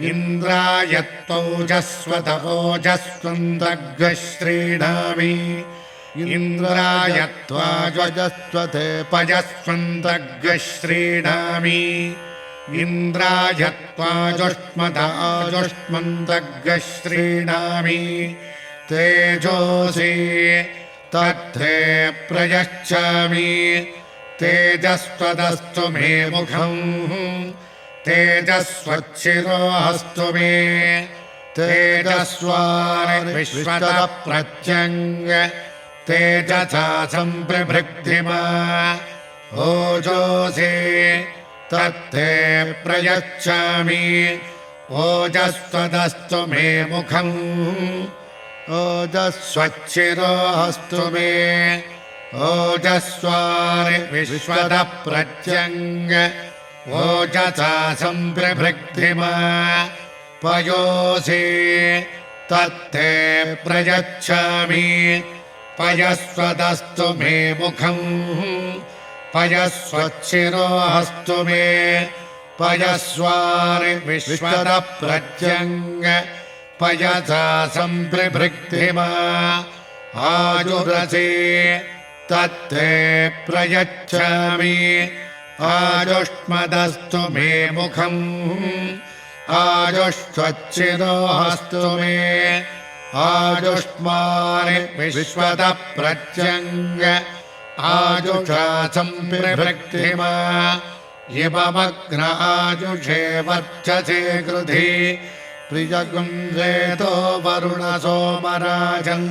इन्द्राय त्वौजस्वत ओजस्वम् दग्गश्रीणामि इन्द्राय त्वाजस्वते पजस्वम् दग्गश्रीणामि इन्द्राय त्वाजुष्मद आजुष्मम् दग्गश्रीणामि तेजोसि तत्थे प्रयच्छामि तेजस्वदस्तु मे मुखम् तेजस्वच्छिरोऽस्तु मे तेजस्वान् विश्वतः प्रत्यङ्ग तेजसा सम्प्रभृद्धिमा ओजोषि तत्ते प्रयच्छामि ओजस्वदस्तु मे मुखम् ओजस्वच्छिरोऽस्तु मे ओजस्वान् विश्वतः प्रत्यङ्ग ओजसा सम्प्रभृद्धिमा पयोषि तत्ते प्रयच्छामि पयस्वदस्तु मे मुखम् पयस्वच्छिरोऽस्तु मे पयस्वान् विश्वतः प्रत्यङ्ग पयसा सम्प्रभृद्धिमा आजुरसि तत्ते प्रयच्छामि आजुष्मदस्तु मे मुखम् आजुष्वच्छिरोऽस्तु मे आजुष्मान् विश्वतः प्रत्यङ्ग आजुषा सम्प्रभृद्धिमा इममग्न आजुषे वर्चसे कृधि प्रियगुंजेतो वरुण सोमराजन्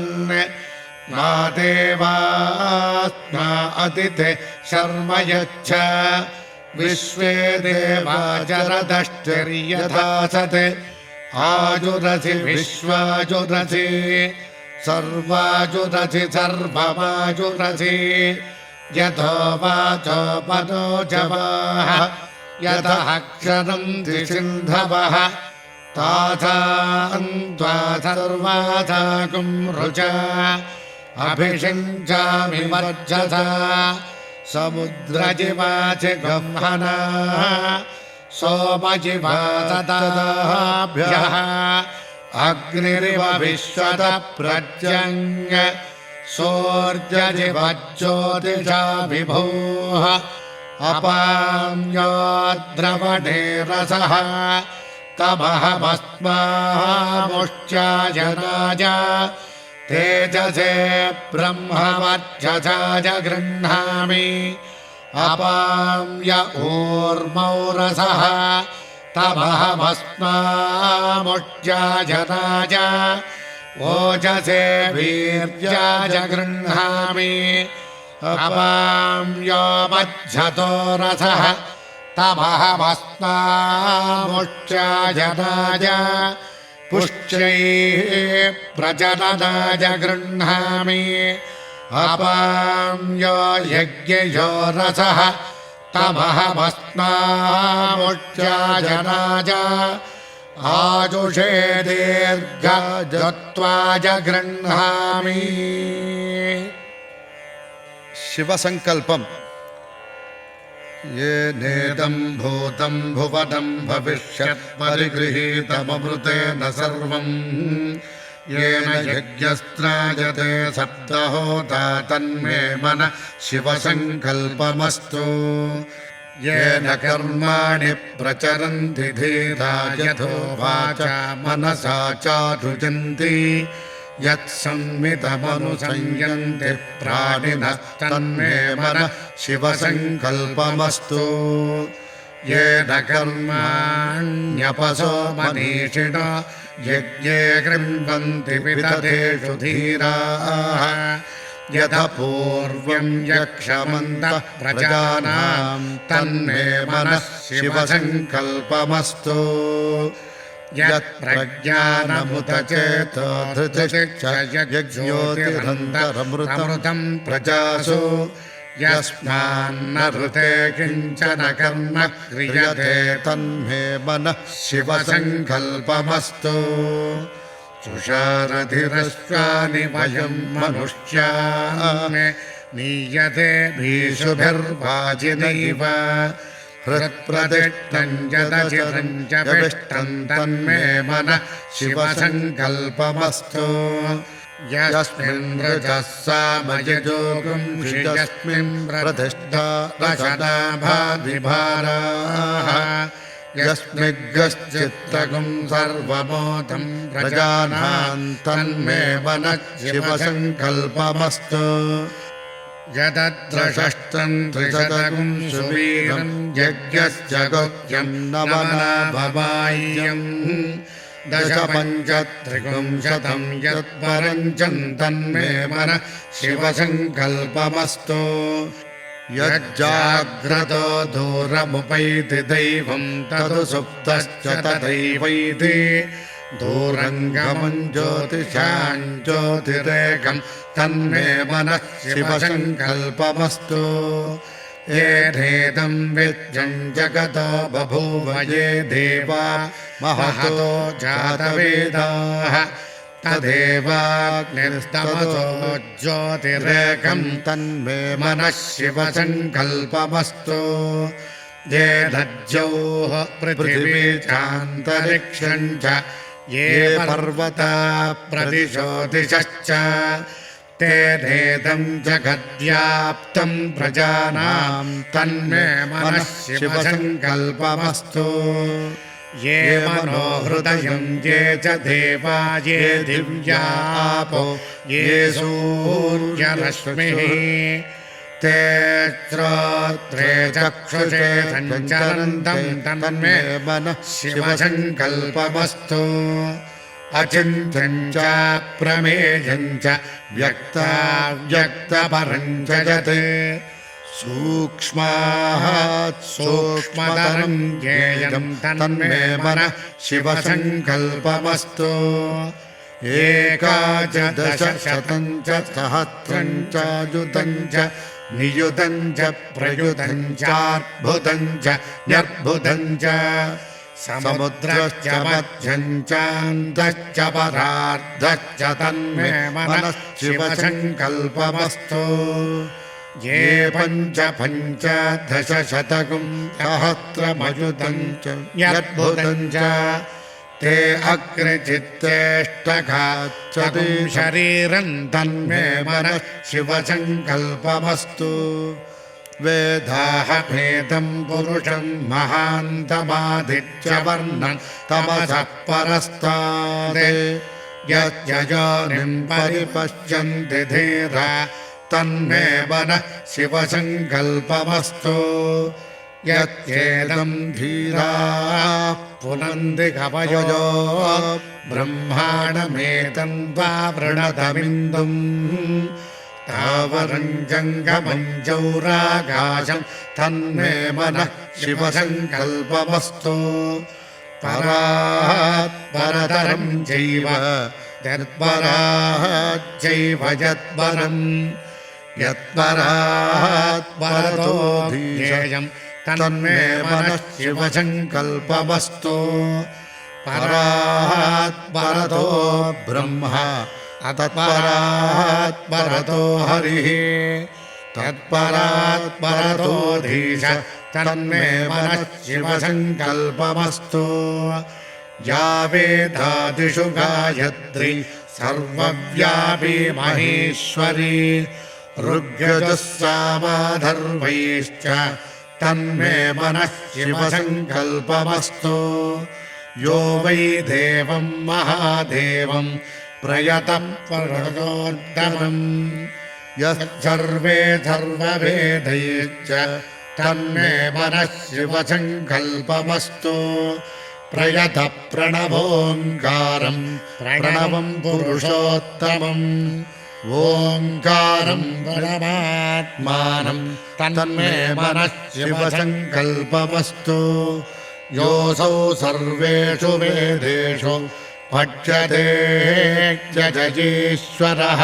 मा देवास्मा अतिथे शर्म यच्छ विश्वे देवा जरदष्टिर्यथा सत् आजुरसि विश्वाजुरसि सर्वाजुरसि सर्वमाजुरसि यथो वाचो पदोजवाः यतः क्षरन्ति सिन्धवः ताथा अन्त्वा सर्वासाकुं रुचा अभिषिञ्चामि वर्चसा समुद्रजिवाचि गह्मना सोमजिवातदाभ्यः अग्निरिव विश्वत प्रत्यङ्ग सूर्यजिवज्योतिषा विभोः अपाम्योद्रवणे रसः तमहमस्मामुष्याय राजा तेजसे ब्रह्मवर्चसाय गृह्णामि अपाम्य ऊर्मौ रसः तमहमस्मामुष्याय राजा ओजसे वीर्याय गृह्णामि अपाम्यो मज्झतो रसः तमहमस्मामुष्याय राजा पुष्यैः प्रजननाय गृह्णामि अपाम्यो यज्ञयो रसः तमहमस्मामुष्याय राजा आजुषे दीर्घजत्वाय गृह्णामि शिवसङ्कल्पम् ये नेदं भूतं भुवनं भविष्यत् परिगृहीतममृतेन सर्वम् येन यज्ञस्त्रायते सप्तहोता तन्मे मनः शिवसङ्कल्पमस्तु येन कर्माणि प्रचरन्ति धीरा यथो वाचा मनसा चारुजन्ति यत्संवितमनुसंयन्ति प्राणिनस्तन्मे मनः शिवसङ्कल्पमस्तु येन कर्माण्यपसो मनीषिणो यज्ञे गृह्णन्ति विदधेषु धीराः यथ पूर्वं यक्षमन्तः प्रजानां तन्मे मनः शिवसङ्कल्पमस्तु यत्प्रज्ञानमुत चेतो धृतिश्चयज्योतिरन्तरमृतं प्रजासु यस्मान्न ऋते किञ्चन कर्म क्रियते तन्मे मनः शिवसङ्कल्पमस्तु तुषारधिरश्वानि वयं मनुष्यान् नीयते भीषुभिर्वाजिनैव हृत्प्रतिष्ठं जदचिरं च विष्टं तन्मे मनः शिवसङ्कल्पमस्तु यस्मिन् रजः सामयजोगुं यस्मिन् प्रतिष्ठा रचनाभाद्विभाराः यस्मिद्गश्चित्तगुं सर्वमोदं प्रजानां तन्मे मनः शिवसङ्कल्पमस्तु यदद्रषष्टं त्रिशतगुं सुवीरं यज्ञश्च गुह्यं नवनाभवाय्यं दशपञ्चत्रिगुंशतं यत्परञ्चं तन्मे मनः शिवसङ्कल्पमस्तु यज्जाग्रतो दूरमुपैति दैवं तदु सुप्तश्च तथैवैति दूरङ्गमं ज्योतिषां ज्योतिरेकं तन्मे मनः शिवसङ्कल्पमस्तु येनेदं विद्यं जगतो बभूव ये देवा महतो जातवेदाः तदेवाग्निस्तमसो ज्योतिरेकं तन्मे मनः शिवसङ्कल्पमस्तु ये दज्जौः पृथिवी चान्तरिक्षं च ये पर्वता प्रतिशोदिशश्च तेनेदं जगद्व्याप्तं प्रजानां तन्मे मनः शिवसङ्कल्पमस्तु ये मनोहृदयं ये च देवा ये दिव्यापो ये सूर्यरश्मिः ते श्रोत्रे चक्षुषे सञ्चरन्तं तन्मे मनः शिवसङ्कल्पमस्तु अचिन्त्यं च प्रमेयं च व्यक्ताव्यक्तपरं च यत् सूक्ष्मात् सूक्ष्मतरं ज्ञेयं तन्मे मनः शिवसङ्कल्पमस्तु एकादशशतं च सहस्रं च युतं च नियुतं च प्रयुतं चार्भुतं च न्यर्भुतं च समुद्रश्च मध्यं चान्तश्च परार्धश्च तन्मे मनः शिवसङ्कल्पमस्तु ये पञ्च पञ्चदशशतकं सहस्रमयुतं च यद्भुतं च ते अग्निचित्तेष्टका चतुशरीरं तन्मे मनः शिवसङ्कल्पमस्तु वेदाहभेदं पुरुषं महान्तमादित्यवर्णं तमसः परस्तात् यज्जयोनिं परिपश्यन्ति धीरा तन्मे मनः शिवसङ्कल्पमस्तु यच्चेदं धीरा पुनन्ति कवयो ब्रह्माणमेतं वा वृणतमिन्दुम् तावरं जङ्गमं जौराकाशं तन्मे मनः शिवसङ्कल्पमस्तु परात् परतरं चैव यत्परात् चैव यत्परम् यत्परात् परतो ध्येयं तन्मे मनः शिवसङ्कल्पमस्तु परात् परतो ब्रह्म तत्परात् परतो हरिः तत्परात् परतो धीश तन्मे मनः शिवसङ्कल्पमस्तु या वेदादिषु गायत्री सर्वव्यापी महेश्वरी ऋग्यजुः सामाधर्वैश्च तन्मे मनः शिवसङ्कल्पमस्तु यो वै देवं महादेवं प्रयतं परमोत्तमम् यस्सर्वे सर्ववेदैश्च तन्मे मनः शिवसङ्कल्पमस्तु प्रयतः प्रणवोङ्कारं प्रणवं पुरुषोत्तमम् ओङ्कारं परमात्मानं तन्मे मनः शिवसङ्कल्पमस्तु योऽसौ सर्वेषु वेदेषु पठ्यते जजीश्वरः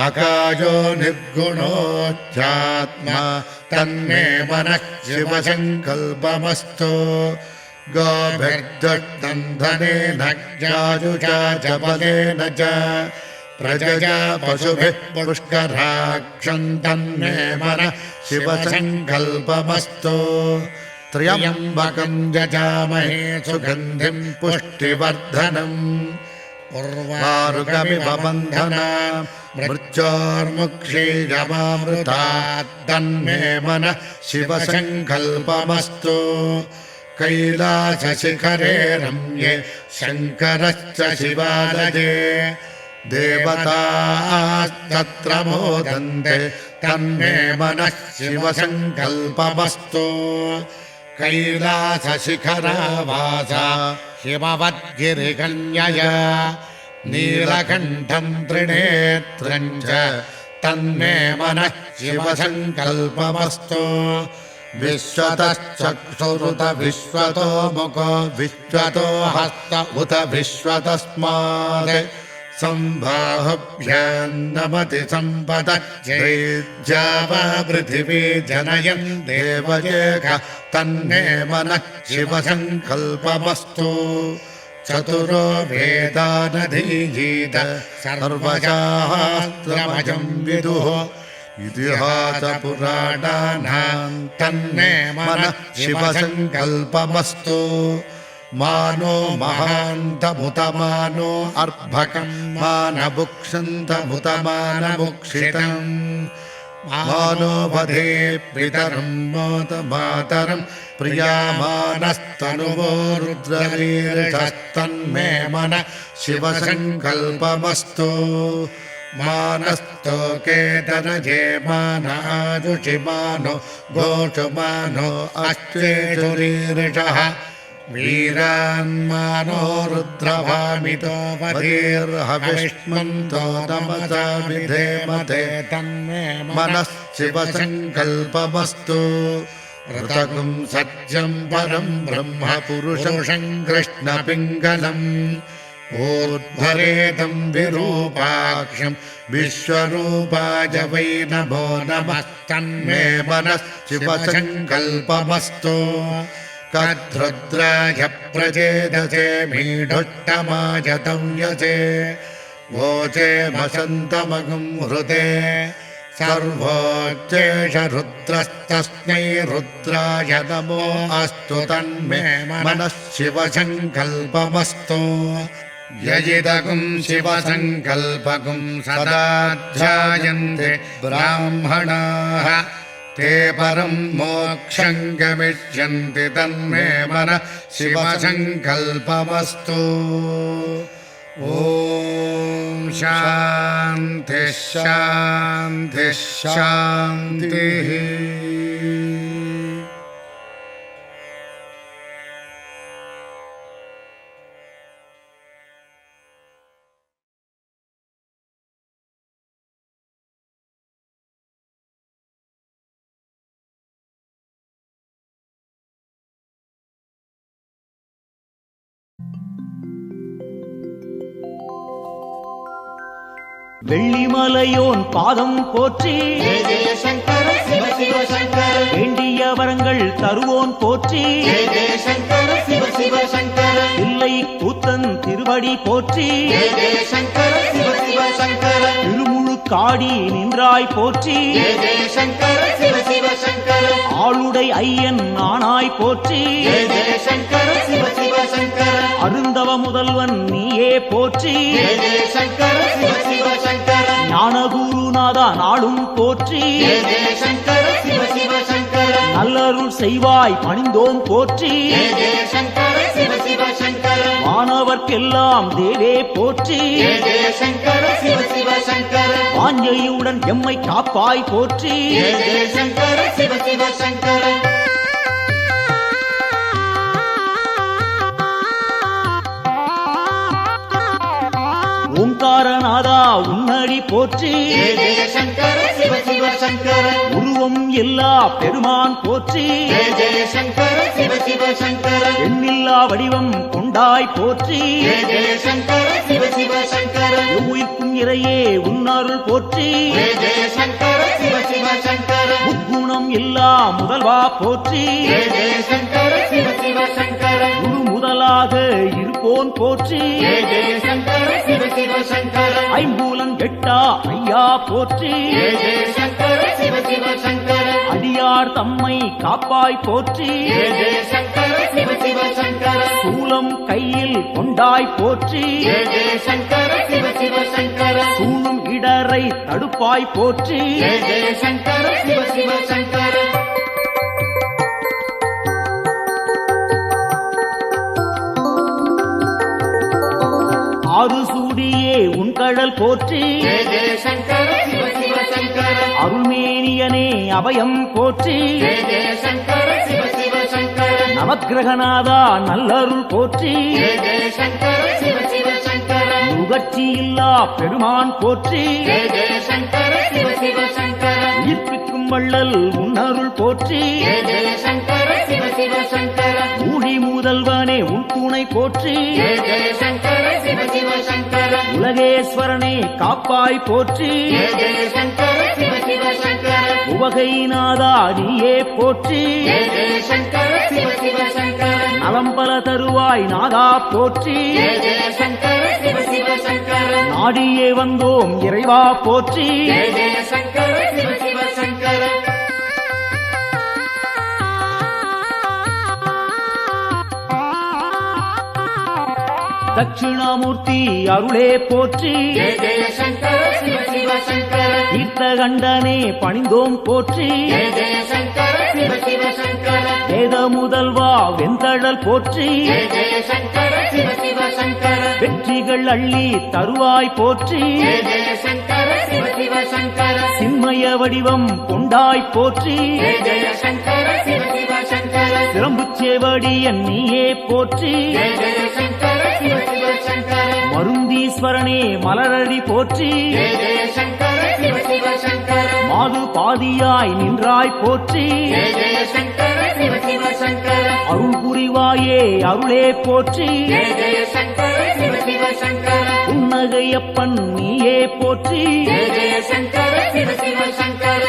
अकायो निर्गुणोऽध्यात्मा तन्मे मनः शिवसङ्कल्पमस्तु गोभिर्दुष्टन्धनेन जाजुषा जबलेन च प्रजया पशुभिः पुष्कराक्षं तन्मे मनः शिवसङ्कल्पमस्तु त्र्यम्बकं यजामहे सुगन्धिं पुष्टिवर्धनम् उर्वारुकमिव बन्धनान् मृत्योर्मुक्षीयमामृतात् तन्मे मनः शिवसङ्कल्पमस्तु कैलासशिखरे रम्ये शङ्करश्च शिवालये देवतास्तत्र मोदन्ते तन्मे मनः शिवसङ्कल्पमस्तु कैलासशिखरावासा हिमवद्गिरिकन्यया नीलकण्ठं त्रिनेत्रं च तन्मे मनः शिवसङ्कल्पमस्तु विश्वतश्चक्षुरुत विश्वतो मुखो विश्वतो हस्त उत विश्वतस्मात् सम्बाहुभ्यां नमति सम्पदच्चैर्जावा पृथिवी जनयन् देवयेकः तन्मे मनः शिवसङ्कल्पमस्तु चतुरो वेदानधीयीत सर्वशास्त्रमजं विदुः इतिहासपुराणानां तन्मे मनः शिवसङ्कल्पमस्तु मानो महान्तमुतमानो अर्भकं मानभुक्षन्तमुतमानभुक्षितम् मानो वधे पितरं मोदमातरं प्रियामानस्तनुवो रुद्रवीरस्तन्मे मनः शिवसङ्कल्पमस्तु मानस्तोकेतनजे मानाजुषिमानो गोषुमानो अश्वेषुरीरिषः वीरान्मानो रुद्रभामितो वधीर्हविष्मन्तो नमसा विधेमते तन्मे मनः शिवसङ्कल्पमस्तु ऋतकं सत्यं परं ब्रह्म पुरुषं कृष्णपिङ्गलम् ऊर्ध्वरेतं विरूपाक्षं विश्वरूपाय वै नमो नमः तन्मे मनः शिवसङ्कल्पमस्तु कद्रुद्राय प्रचेदसे मीढुट्टमाय तंयसे वोचे वसन्तमगं हृदे सर्वोच्चेष रुद्रस्तस्मै रुद्राय नमो अस्तु तन्मे मनः शिवसङ्कल्पमस्तु यजिदगुं शिवसङ्कल्पगुं सदा ध्यायन्ते ब्राह्मणाः ते परं मोक्षं गमिष्यन्ति तन्मे मनः शिवसङ्कल्पमस्तु ॐ शान्तिः शान्तिः शान्तिः। வெள்ளிமலையோன் பாதம் போற்றி ஜெய ஜெய சங்கர சிவ சிவ சங்கர வேண்டிய வரங்கள் தருவோன் போற்றி ஜெய ஜெய சங்கர சிவ சிவ சங்கர இல்லை கூத்தன் திருவடி போற்றி ஜெய ஜெய சங்கர சிவ சிவ சங்கர திருமுழு காடி நின்றாய் போற்றி ஜெய ஜெய சங்கர சிவ சிவ சங்கர ஆளுடை ஐயன் நானாய் போற்றி ஜெய ஜெய சங்கர சிவ சிவ சங்கர அருந்தவ முதல்வன் நீயே போற்றி ஜெய ஜெய சங்கர சிவ சிவ சங்கர ஞானகுருநாதா நாளும் போற்றி ஜெய ஜெய சங்கர சிவ சிவ சங்கர நல்லருள் செய்வாய் பணிந்தோம் போற்றி ஜெய ஜெய சங்கர சிவ சிவ சங்கர வானவர்க்கெல்லாம் தேவே போற்றி ஜெய ஜெய சங்கர சிவ சிவ சங்கர வாஞ்சையுடன் எம்மை காப்பாய் போற்றி ஜெய ஜெய சங்கர சிவ சிவ சங்கர ஓங்காரநாதா உன்னடி போற்றி ஜெய ஜெய சங்கர சிவ சிவ சங்கர உருவம் எல்லா பெருமான் போற்றி ஜெய ஜெய சங்கர சிவ சிவ சங்கர எண்ணில்லா வடிவம் கொண்டாய் போற்றி ஜெய ஜெய சங்கர சிவ சிவ சங்கர உயிர்க்கும் இறையே உன்னருள் போற்றி ஜெய ஜெய சங்கர சிவ சிவ சங்கர முக்குணம் எல்லா முதல்வா போற்றி ஜெய ஜெய சங்கர சிவ சிவ சங்கர குரு முதலாக இருப்போன் போற்றி ஜெய ஜெய சங்கர சிவ சிவ சங்கர ஐம்பூலன் கெட்டா ஐயா போற்றி ஜெய ஜெய சங்கர சிவ சிவ சங்கர அடியார் தம்மை காப்பாய் போற்றி ஜெய ஜெய சங்கர சிவ சிவ சங்கர சூலம் கையில் கொண்டாய் போற்றி ஜெய ஜெய சங்கர சிவ சிவ சங்கர சூழும் இடரை தடுப்பாய் போற்றி ஜெய ஜெய சங்கர சிவ சிவ சங்கர ஆறு சூடியே உன் கடல் போற்றி ஜெய ஜெய சங்கர சிவ சிவ சங்கர அருள்மேனியனே அபயம் போற்றி ஜெய ஜெய சங்கர சிவ சிவ சங்கர நவக்கிரகநாதா நல்லருள் போற்றி ஜெய ஜெய சங்கர சிவ சிவ சங்கர முகர்ச்சி இல்லா பெருமான் போற்றி ஜெய ஜெய சங்கர சிவ சிவ சங்கர உயிர்ப்பிக்கும் வள்ளல் உன்னருள் போற்றி ஜெய ஜெய சங்கர சிவ சிவ சங்கர ஊழி முதல்வனே உன் துணை போற்றி ஜெய ஜெய சங்கர சிவ சிவ சங்கர உலகேஸ்வரனே காப்பாய் போற்றி ஜெய ஜெய சங்கர சிவ சிவ சங்கர உவகைநாதா நீயே போற்றி ஜெய ஜெய சங்கர சிவ சிவ சங்கர நலம் பல தருவாய் நாதா போற்றி ஜெய ஜெய சங்கர சிவ சிவ சங்கர நாடியே வந்தோம் இறைவா போற்றி ஜெய ஜெய சங்கர சிவ சிவ சங்கர தட்சிணாமூர்த்தி அருளே போற்றி ஜெய ஜெய சங்கர சிவ சிவ சங்கர தீர்த்தகண்டனே பணிந்தோம் போற்றி ஜெய ஜெய சங்கர சிவ சிவ சங்கர வேத முதல்வா வெந்தழல் போற்றி ஜெய ஜெய சங்கர சிவ சிவ சங்கர வெற்றிகள் அள்ளி தருவாய் போற்றி ஜெய ஜெய சங்கர சிவ சிவ சங்கர சின்மய வடிவம் கொண்டாய் போற்றி ஜெய ஜெய சங்கர சிவ சிவ சங்கர சிரம்புச்சேவடியன் நீயே போற்றி ஜெய ஜெய சங்கர சிவ சிவ சங்கர மருந்தீஸ்வரனே மலரடி போற்றி ஜெய ஜெய சங்கர சிவ சிவ சங்கர மாது பாதியாய் நின்றாய் போற்றி ஜெய ஜெய சங்கர சிவ சிவ சங்கர அருள் புரிவாயே அருளே போற்றி ஜெய ஜெய சங்கர சிவ சிவ சங்கர புன்னகையப்பன் நீயே போற்றி ஜெய ஜெய சங்கர சிவ சிவ சங்கர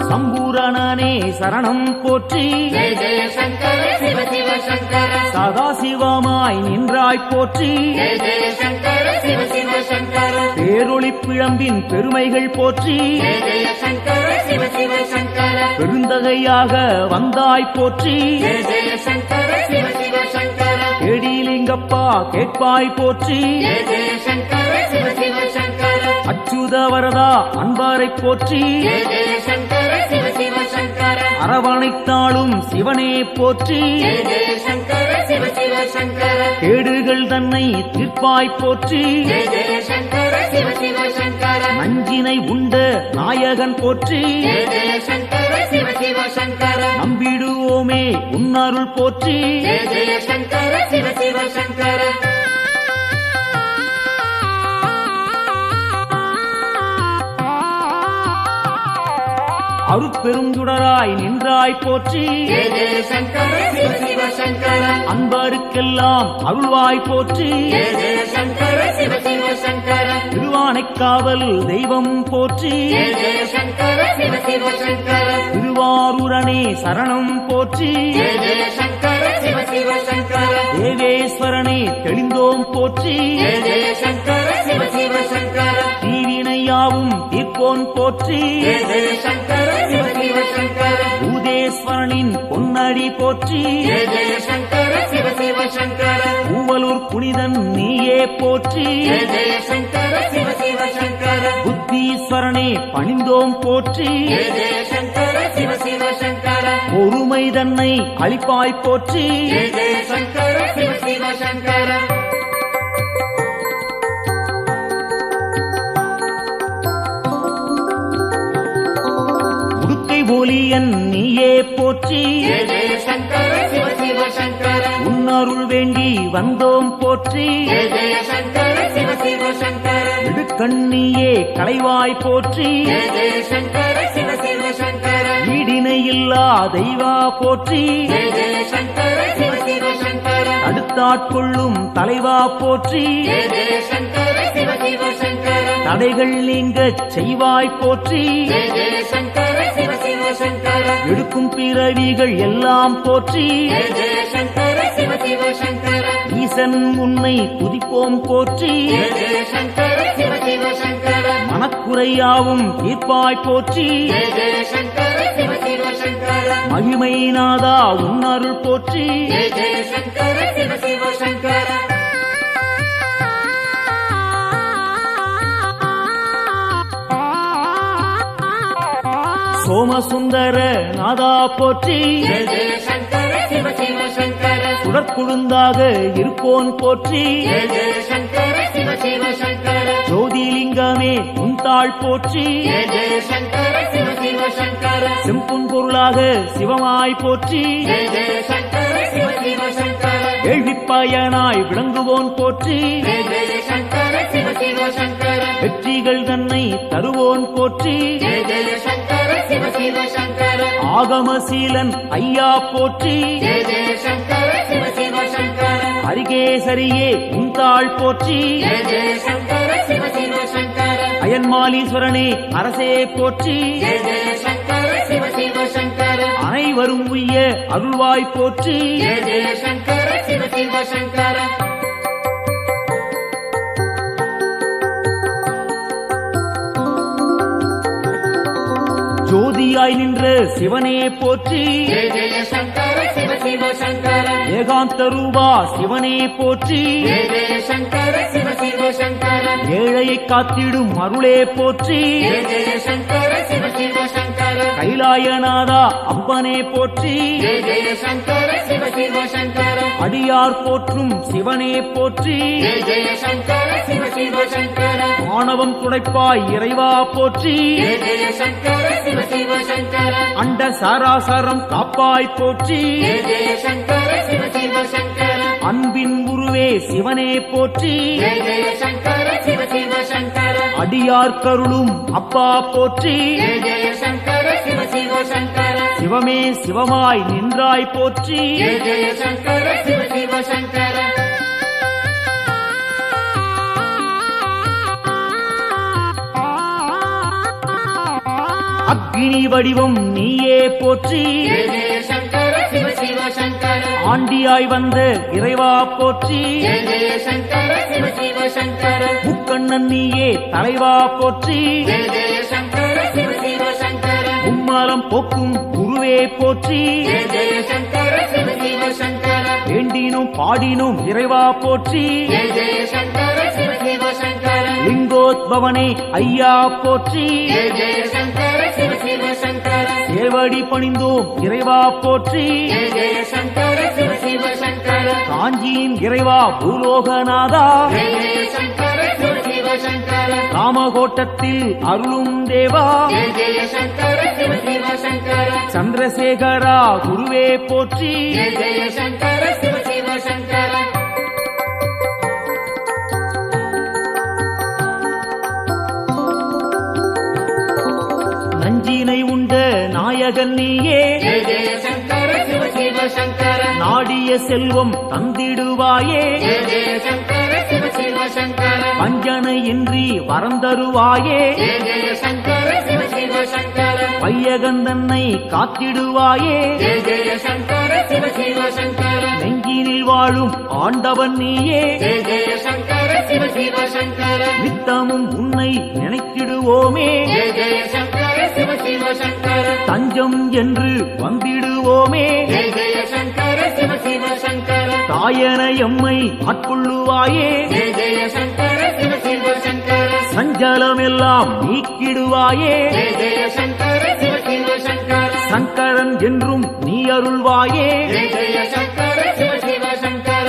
சம்பூரணனே சரணம் போற்றி ஜெய ஜெய சங்கர சிவ சிவ சங்கர சதாசிவமாய் நின்றாய் போற்றி ஜெய ஜெய சங்கர சிவ சிவ சங்கர பேரொளி பிழம்பின் பெருமைகள் போற்றி ஜெய ஜெய சங்கர சிவ சிவ சங்கர பெருந்தகையாக வந்தாய் போற்றி ஜெய ஜெய சங்கர சிவ சிவ சங்கர கேடிலிங்கப்பா கேட்பாய் போற்றி ஜெய ஜெய சங்கர சிவ சிவ சங்கர அச்சுத வரதா அன்பாரை போற்றி ஜெய ஜெய சங்கர சிவ சிவ சங்கர அரவணைத்தாளும் சிவனே போற்றி ஜெய ஜெய சங்கர சிவ சிவ சங்கர கேடுகள் தன்னை தீர்ப்பாய் போற்றி ஜெய ஜெய சங்கர சிவ சிவ சங்கர நஞ்சினை உண்ட நாயகன் போற்றி ஜெய ஜெய சங்கர சிவ சிவ சங்கர நம்பிடுவோமே உன்னருள் போற்றி ஜெய ஜெய சங்கர சிவ சிவ சங்கர அருட்பெருஞ்சுடராய் நின்றாய் போற்றி ஜெய ஜெய சங்கர சிவ சிவ சங்கர அன்பருக்கெல்லாம் அருள்வாய் போற்றி ஜெய ஜெய சங்கர சிவ சிவ சங்கர திருவானைக்காவல் தெய்வம் போற்றி ஜெய ஜெய சங்கர சிவ சிவ சங்கர திருவாரூரனே சரணம் போற்றி ஜெய ஜெய சங்கர சிவ சிவ சங்கர தேவேஸ்வரனே தெளிந்தோம் போற்றி ஜெய ஜெய சங்கர சிவ சிவ சங்கர தீவினையாவும் தீர்ப்போன் போற்றி ஜெய ஜெய சங்கர சிவ சிவ சங்கர பூதேஸ்வரனின் பொன்னடி போற்றி ஜெய ஜெய சங்கர சிவ சிவ சங்கர பூவலூர் புனிதன் நீயே போற்றி ஜெய ஜெய சங்கர சிவ சிவ சங்கர புத்தீஸ்வரனே பணிந்தோம் போற்றி ஜெய ஜெய சங்கர சிவ சிவ சங்கர பொறுமை தன்னை அளிப்பாய் போற்றி ஜெய ஜெய சங்கர சிவ சிவ சங்கர உடுக்கை ஒலியன் நீயே போற்றி ஜெய ஜெய சங்கர சிவ சிவ சங்கர உன்னருள் வேண்டி வந்தோம் போற்றி ஜெய ஜெய சங்கர சிவ சிவ சங்கர இடுக்கண்ணியே களைவாய் போற்றி ஜெய ஜெய சங்கர சிவ சிவ சங்கர ஈடினையில்லா தெய்வா போற்றி ஜெய ஜெய சங்கர சிவ சிவ சங்கர அடுத்தாட்கொள்ளும் தலைவா போற்றி ஜெய ஜெய சங்கர சிவ சிவ சங்கர தடைகள் நீங்கச் செய்வாய் போற்றி ஜெய ஜெய சங்கர சிவ சிவ சங்கர எடுக்கும் பிறவிகள் எல்லாம் போற்றி ஜெய ஜெய சங்கர சிவ சிவ சங்கர ஈசன் உன்னை துதிப்போம் போற்றி ஜெய ஜெய சங்கர சிவ சிவ சங்கர மனக்குறையாவும் தீர்ப்பாய் போற்றி ஜெய ஜெய சங்கர சிவ சிவ சங்கர மகிமை நாதா உன்னருள் போற்றி ஜெய ஜெய சங்கர சிவ சிவ சங்கர சோமசுந்தர நாதா போற்றி ஜெய ஜெய சங்கர சிவ சிவ சங்கர சுடற்குழுந்தாக இருப்போன் போற்றி ஜெய ஜெய சங்கர சிவ சிவ சங்கர ஜோதிலிங்கமே உன்தாள் போற்றி ஜெய ஜெய சங்கர சிவ சிவ சங்கர செம்புன் பொருளாக சிவமாய் போற்றி ஜெய ஜெய சங்கர சிவ சிவ சங்கர கேள்விப்பயனாய் விளங்குவோன் போற்றி ஜெய ஜெய சங்கர சிவ சிவ சங்கர வெற்றிகள் தன்னை தருவோன் போற்றி ஜெய ஜெய சங்கர சிவ சிவ சங்கர ஆகமசீலன் ஐயா போற்றி ஜெய ஜெய சங்கர சிவ சிவ சங்கர ஹரிகேசரியே உன்தாள் போற்றி ஜெய ஜெய சங்கர சிவ சிவ சங்கர அயன்மாலீஸ்வரனே அரசே போற்றி ஜெய ஜெய சங்கர சிவ சிவ சங்கர அனைவரும் உய்ய அருள்வாய் போற்றி ஜெய ஜெய சங்கர சிவ சிவ சங்கர ஜோதியாய் நின்ற சிவனே போற்றி ஜெய ஜெய சங்கர சிவ சிவ சங்கர ஏகாந்த ரூபா சிவனே போற்றி ஜெய ஜெய சங்கர சிவ சிவ சங்கர ஏழையை காத்திடும் அருளே போற்றி ஜெய ஜெய சங்கர சிவ சிவ சங்கர கைலாயநாதா அப்பனே போற்றி ஜெய ஜெய சங்கர சிவ சிவ சங்கர அடியார் போற்றும் சிவனே போற்றி ஜெய ஜெய சங்கர சிவ சிவ சங்கர ஆணவம் துடைப்பாய் இறைவா போற்றி ஜெய ஜெய சங்கர சிவ சிவ சங்கர அண்ட சாராசாரம் காப்பாய் போற்றி ஜெய ஜெய சங்கர சிவ சிவ சங்கர அன்பின் உருவே சிவனே போற்றி ஜெய ஜெய சங்கர சிவ சிவ சங்கர அடியார் கருளும் அப்பா போற்றி ஜெய ஜெய சங்கர சிவ சிவ சங்கர சிவமே சிவமாய் நின்றாய் போற்றி ஜெய ஜெய சங்கர சிவ சிவ சங்கர அக்னி அக்னி வடிவம் நீயே போற்றி ஜெய ஜெய சங்கர சிவ சிவ சங்கர ஆண்டியாய் வந்த இறைவா போற்றி ஜெய ஜெய சங்கர சிவ சிவ சங்கர முக்கண்ணன் நீயே தலைவா போற்றி ஜெய ஜெய சங்கர சிவ சிவ சங்கர உம்மாலம் போக்கும் குருவே போற்றி ஜெய ஜெய சங்கர சிவ சிவ சங்கர வேண்டினும் பாடினும் இறைவா போற்றி ஜெய ஜெய சங்கர சிவ சிவ சங்கர லிங்கோத்பவனே ஐயா போற்றி ஜெய ஜெய சங்கர சிவ சிவ சங்கர சேவடி பணிந்தோம் இறைவா போற்றி ஜெய ஜெய சங்கர சிவ சிவ சங்கர காஞ்சியின் இறைவா பூலோகநாதா ஜெய ஜெய சங்கர சிவ சிவ சங்கர ராமகோட்டத்தில் அருளும் தேவா ஜெய ஜெய சங்கர சிவ சிவ சங்கர சந்திரசேகரா குருவே போற்றி ஜெய ஜெய சங்கர சிவ சிவ சங்கர நஞ்சினை உண்ட நாயகன் நீயே ஜெய ஜெய சங்கர சிவ சிவ சங்கர நாடிய செல்வம் தந்திடுவாயே ஜெய ஜெய சங்கர சிவ சிவ சங்கர வஞ்சனையின்றி வரந்தருவாயே ஜெய ஜெய சங்கர சிவ சிவ சங்கர வையகந்தன்னை காத்திடுவாயே ஜெய ஜெய சங்கர சிவ சிவ சங்கர நெஞ்சினில் வாழும் ஆண்டவன் நீயே ஜெய ஜெய சங்கர சிவ சிவ சங்கர நித்தமும் உன்னை நினைத்திடுவோமே ஜெய ஜெய சங்கர சிவ சிவ சங்கர தஞ்சம் என்று வந்திடுவோமே ஜெய ஜெய சங்கர சிவ சிவ சங்கர தாயன எம்மை ஆட்கொள்ளுவாயே ஜெய ஜெய சங்கர சிவ சிவ சங்கர சஞ்சலமெல்லாம் நீக்கிடுவாயே ஜெய ஜெய சங்கர சிவ சிவ சங்கர சங்கரன் என்றும் நீ அருள்வாயே ஜெய ஜெய சங்கர சிவ சிவ சங்கர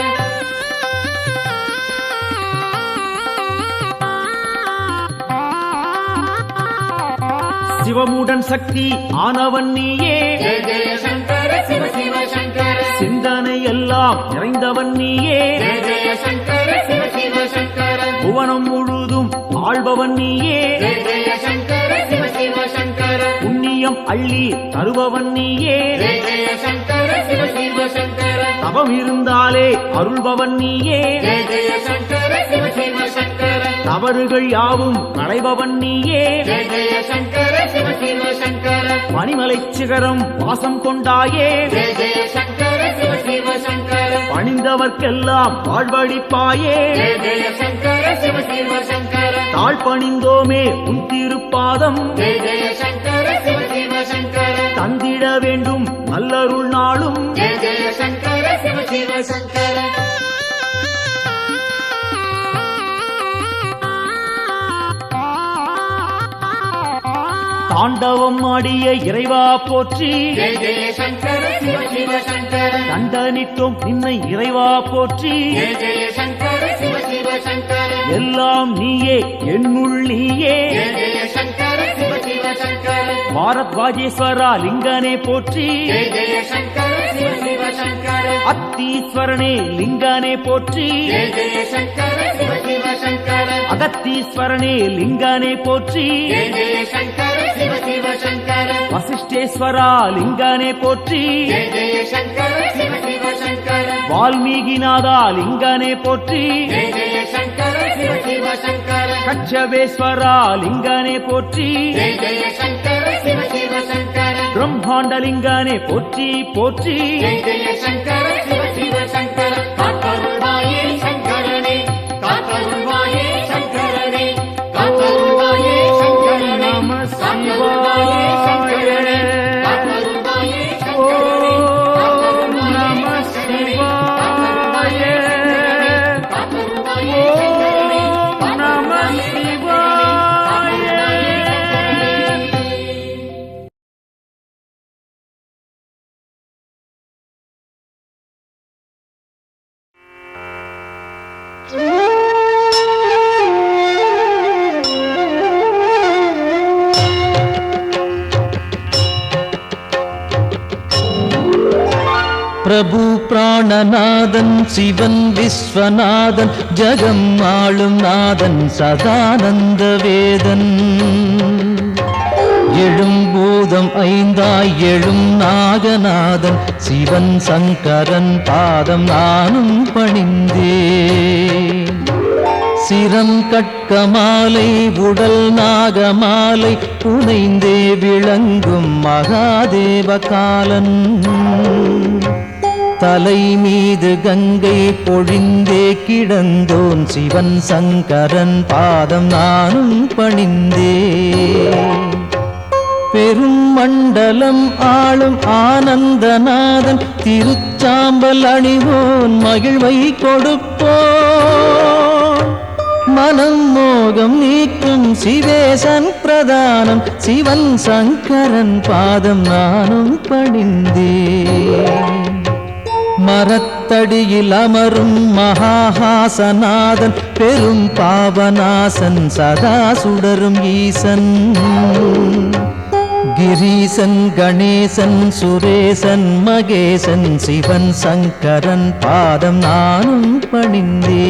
சிவமுடன் சக்தி ஆனவன் நீயே ஜெய ஜெய சங்கர சிவ சிவ சங்கர சிந்தனை எல்லாம் நிறைந்தவன் நீயே ஜெய ஜெய சங்கர சிவ சிவ சங்கர புவனம் முழுதும் ஆள்பவன் நீயே ஜெய ஜெய சங்கர சிவ சிவ சங்கர புண்ணியம் அள்ளி தருபவன் நீயே ஜெய ஜெய சங்கர சிவ சிவ சங்கர தவம் இருந்தாலே அருள்பவன் நீயே ஜெய ஜெய சங்கர சிவ சிவ சங்கர தவறுகள் யாவும் களைபவன் நீயே ஜெய ஜெய சங்கர சிவ சிவ சங்கர பனிமலைச் சிகரம் வாசம் கொண்டாயே ஜெய ஜெய சங்கர சிவ சிவ சங்கர பணிந்தவர்க்கெல்லாம் வாழ்வழிப்பாயே ஜெய ஜெய சங்கர சிவ சிவ சங்கர தாழ் பணிந்தோமே உன் திருப்பாதம் ஜெய ஜெய சங்கர சிவ சிவ சங்கர தந்திட வேண்டும் நல்லருள் நாளும் ஜெய ஜெய சங்கர சிவ சிவ சங்கர தாண்டவம் ஆடிய இறைவா போற்றி ஜெய ஜெய சங்கர சிவ சிவ சங்கர தண்டனிட்டோம் நின்னை இறைவா போற்றி ஜெய ஜெய சங்கர சிவ சிவ சங்கர எல்லாம் நீயே என்னுள் நீயே ஜெய ஜெய சங்கர சிவ சிவ சங்கர பாரத்வாஜேஸ்வரா லிங்கனே போற்றி ஜெய ஜெய சங்கர சிவ சிவ சங்கர அத்தீஸ்வரனே லிங்கனே போற்றி ஜெய ஜெய சங்கர சிவ சிவ சங்கர அகத்தீஸ்வரனே லிங்கனே போற்றி ஜெய ஜெய சங்கர சிவ சிவ சங்கர வசிஷ்டேஸ்வரா லிங்கனே போற்றி ஜெய ஜெய சங்கர சிவ சிவ சங்கர வால்மீகிநாதா லிங்கனே போற்றி ஜெய ஜெய சங்கர சிவ சிவ சங்கர கச்சபேஸ்வரா லிங்கனே போற்றி ஜெய ஜெய சங்கர சிவ சிவ சங்கர பிரம்மாண்ட லிங்கனே போற்றி போற்றி ஜெய ஜெய சங்கர சிவ சிவ சங்கர காத்தருள்வாயே சங்கரனே காத்தருள்வாயே சங்கரனே காத்தருள்வாயே சங்கரனே நம காத்தருள்வாயே சங்கரனே சிவாய காத்தருள்வாயே ஓம் நம சங்கரனே சிவாய காத்தருள்வாயே ஓம் நம சிவாய பிரபு பிராணநாதன் சிவன் விஸ்வநாதன் ஜகம் ஆளும் நாதன் சதானந்த வேதன் எழும் பூதம் ஐந்தாய் எழும் நாகநாதன் சிவன் சங்கரன் பாதம் நானும் பணிந்தேன் சிரம் கட்க மாலை உடல் நாகமாலை புனைந்தே விளங்கும் மகாதேவ காலன் தலை மீது கங்கை பொழிந்தே கிடந்தோன் சிவன் சங்கரன் பாதம் நானும் பணிந்தே பெரும் மண்டலம் ஆளும் ஆனந்தநாதன் திருச்சாம்பல் அணிவோன் மகிழ்வை கொடுப்போன் மனம் மோகம் நீக்கும் சிவேசன் பிரதானம் சிவன் சங்கரன் பாதம் நானும் பணிந்தே மரத்தடியில் அமரும் மகாஹாசநாதன் பெரும் பாவநாசன் சதா சுடரும் ஈசன் கிரீசன் கணேசன் சுரேசன் மகேசன் சிவன் சங்கரன் பாதம் நானும் பணிந்தே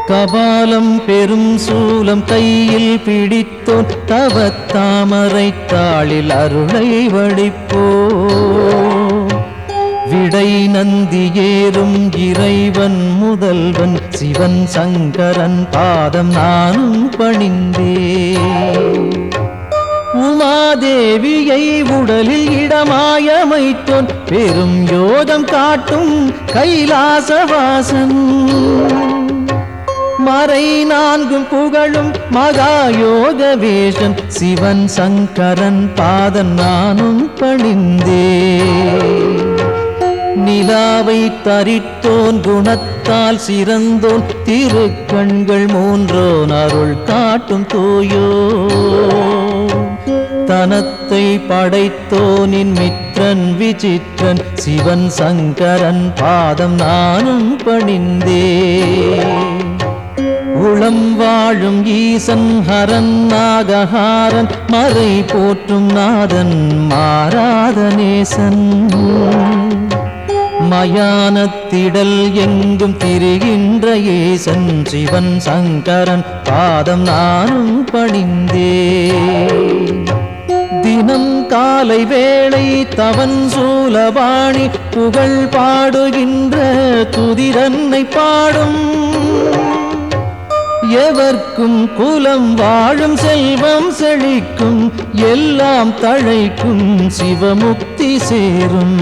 கபாலம் பெரும் சூலம் கையில் பிடித்தோன் தவத்தாமரை தாளில் அருளை வடிப்போ விடை நந்தி ஏறும் இறைவன் முதல்வன் சிவன் சங்கரன் பாதம் நானும் பணிந்தே உமாதேவியை உடலில் இடமாயமைத்தோன் பெரும் யோகம் காட்டும் கைலாசவாசன் மறை நான்கும் புகழும் மகாயோக வேஷன் சிவன் சங்கரன் பாதம் நானும் பணிந்தே நிலாவை தரித்தோன் குணத்தால் சிறந்தோன் திருக்கண்கள் மூன்றோன் அருள் காட்டும் தூயோ தனத்தை படைத்தோனின் மித்திரன் விசித்திரன் சிவன் சங்கரன் பாதம் நானும் பணிந்தே உளம் வாழும் ஈசன் ஹரன் நாகஹாரன் மறை போற்றும் நாதன் மாறாத நேசன் மயானத்திடல் எங்கும் திரிகின்ற ஈசன் சிவன் சங்கரன் பாதம் நானும் பணிந்தே தினம் காலை வேளை தவன் சூலபாணி புகழ் பாடுகின்ற துதிரன்னை பாடும் எவர்க்கும் குலம் வாழும் செல்வம் செழிக்கும் எல்லாம் தழைக்கும் சிவமுக்தி சேரும்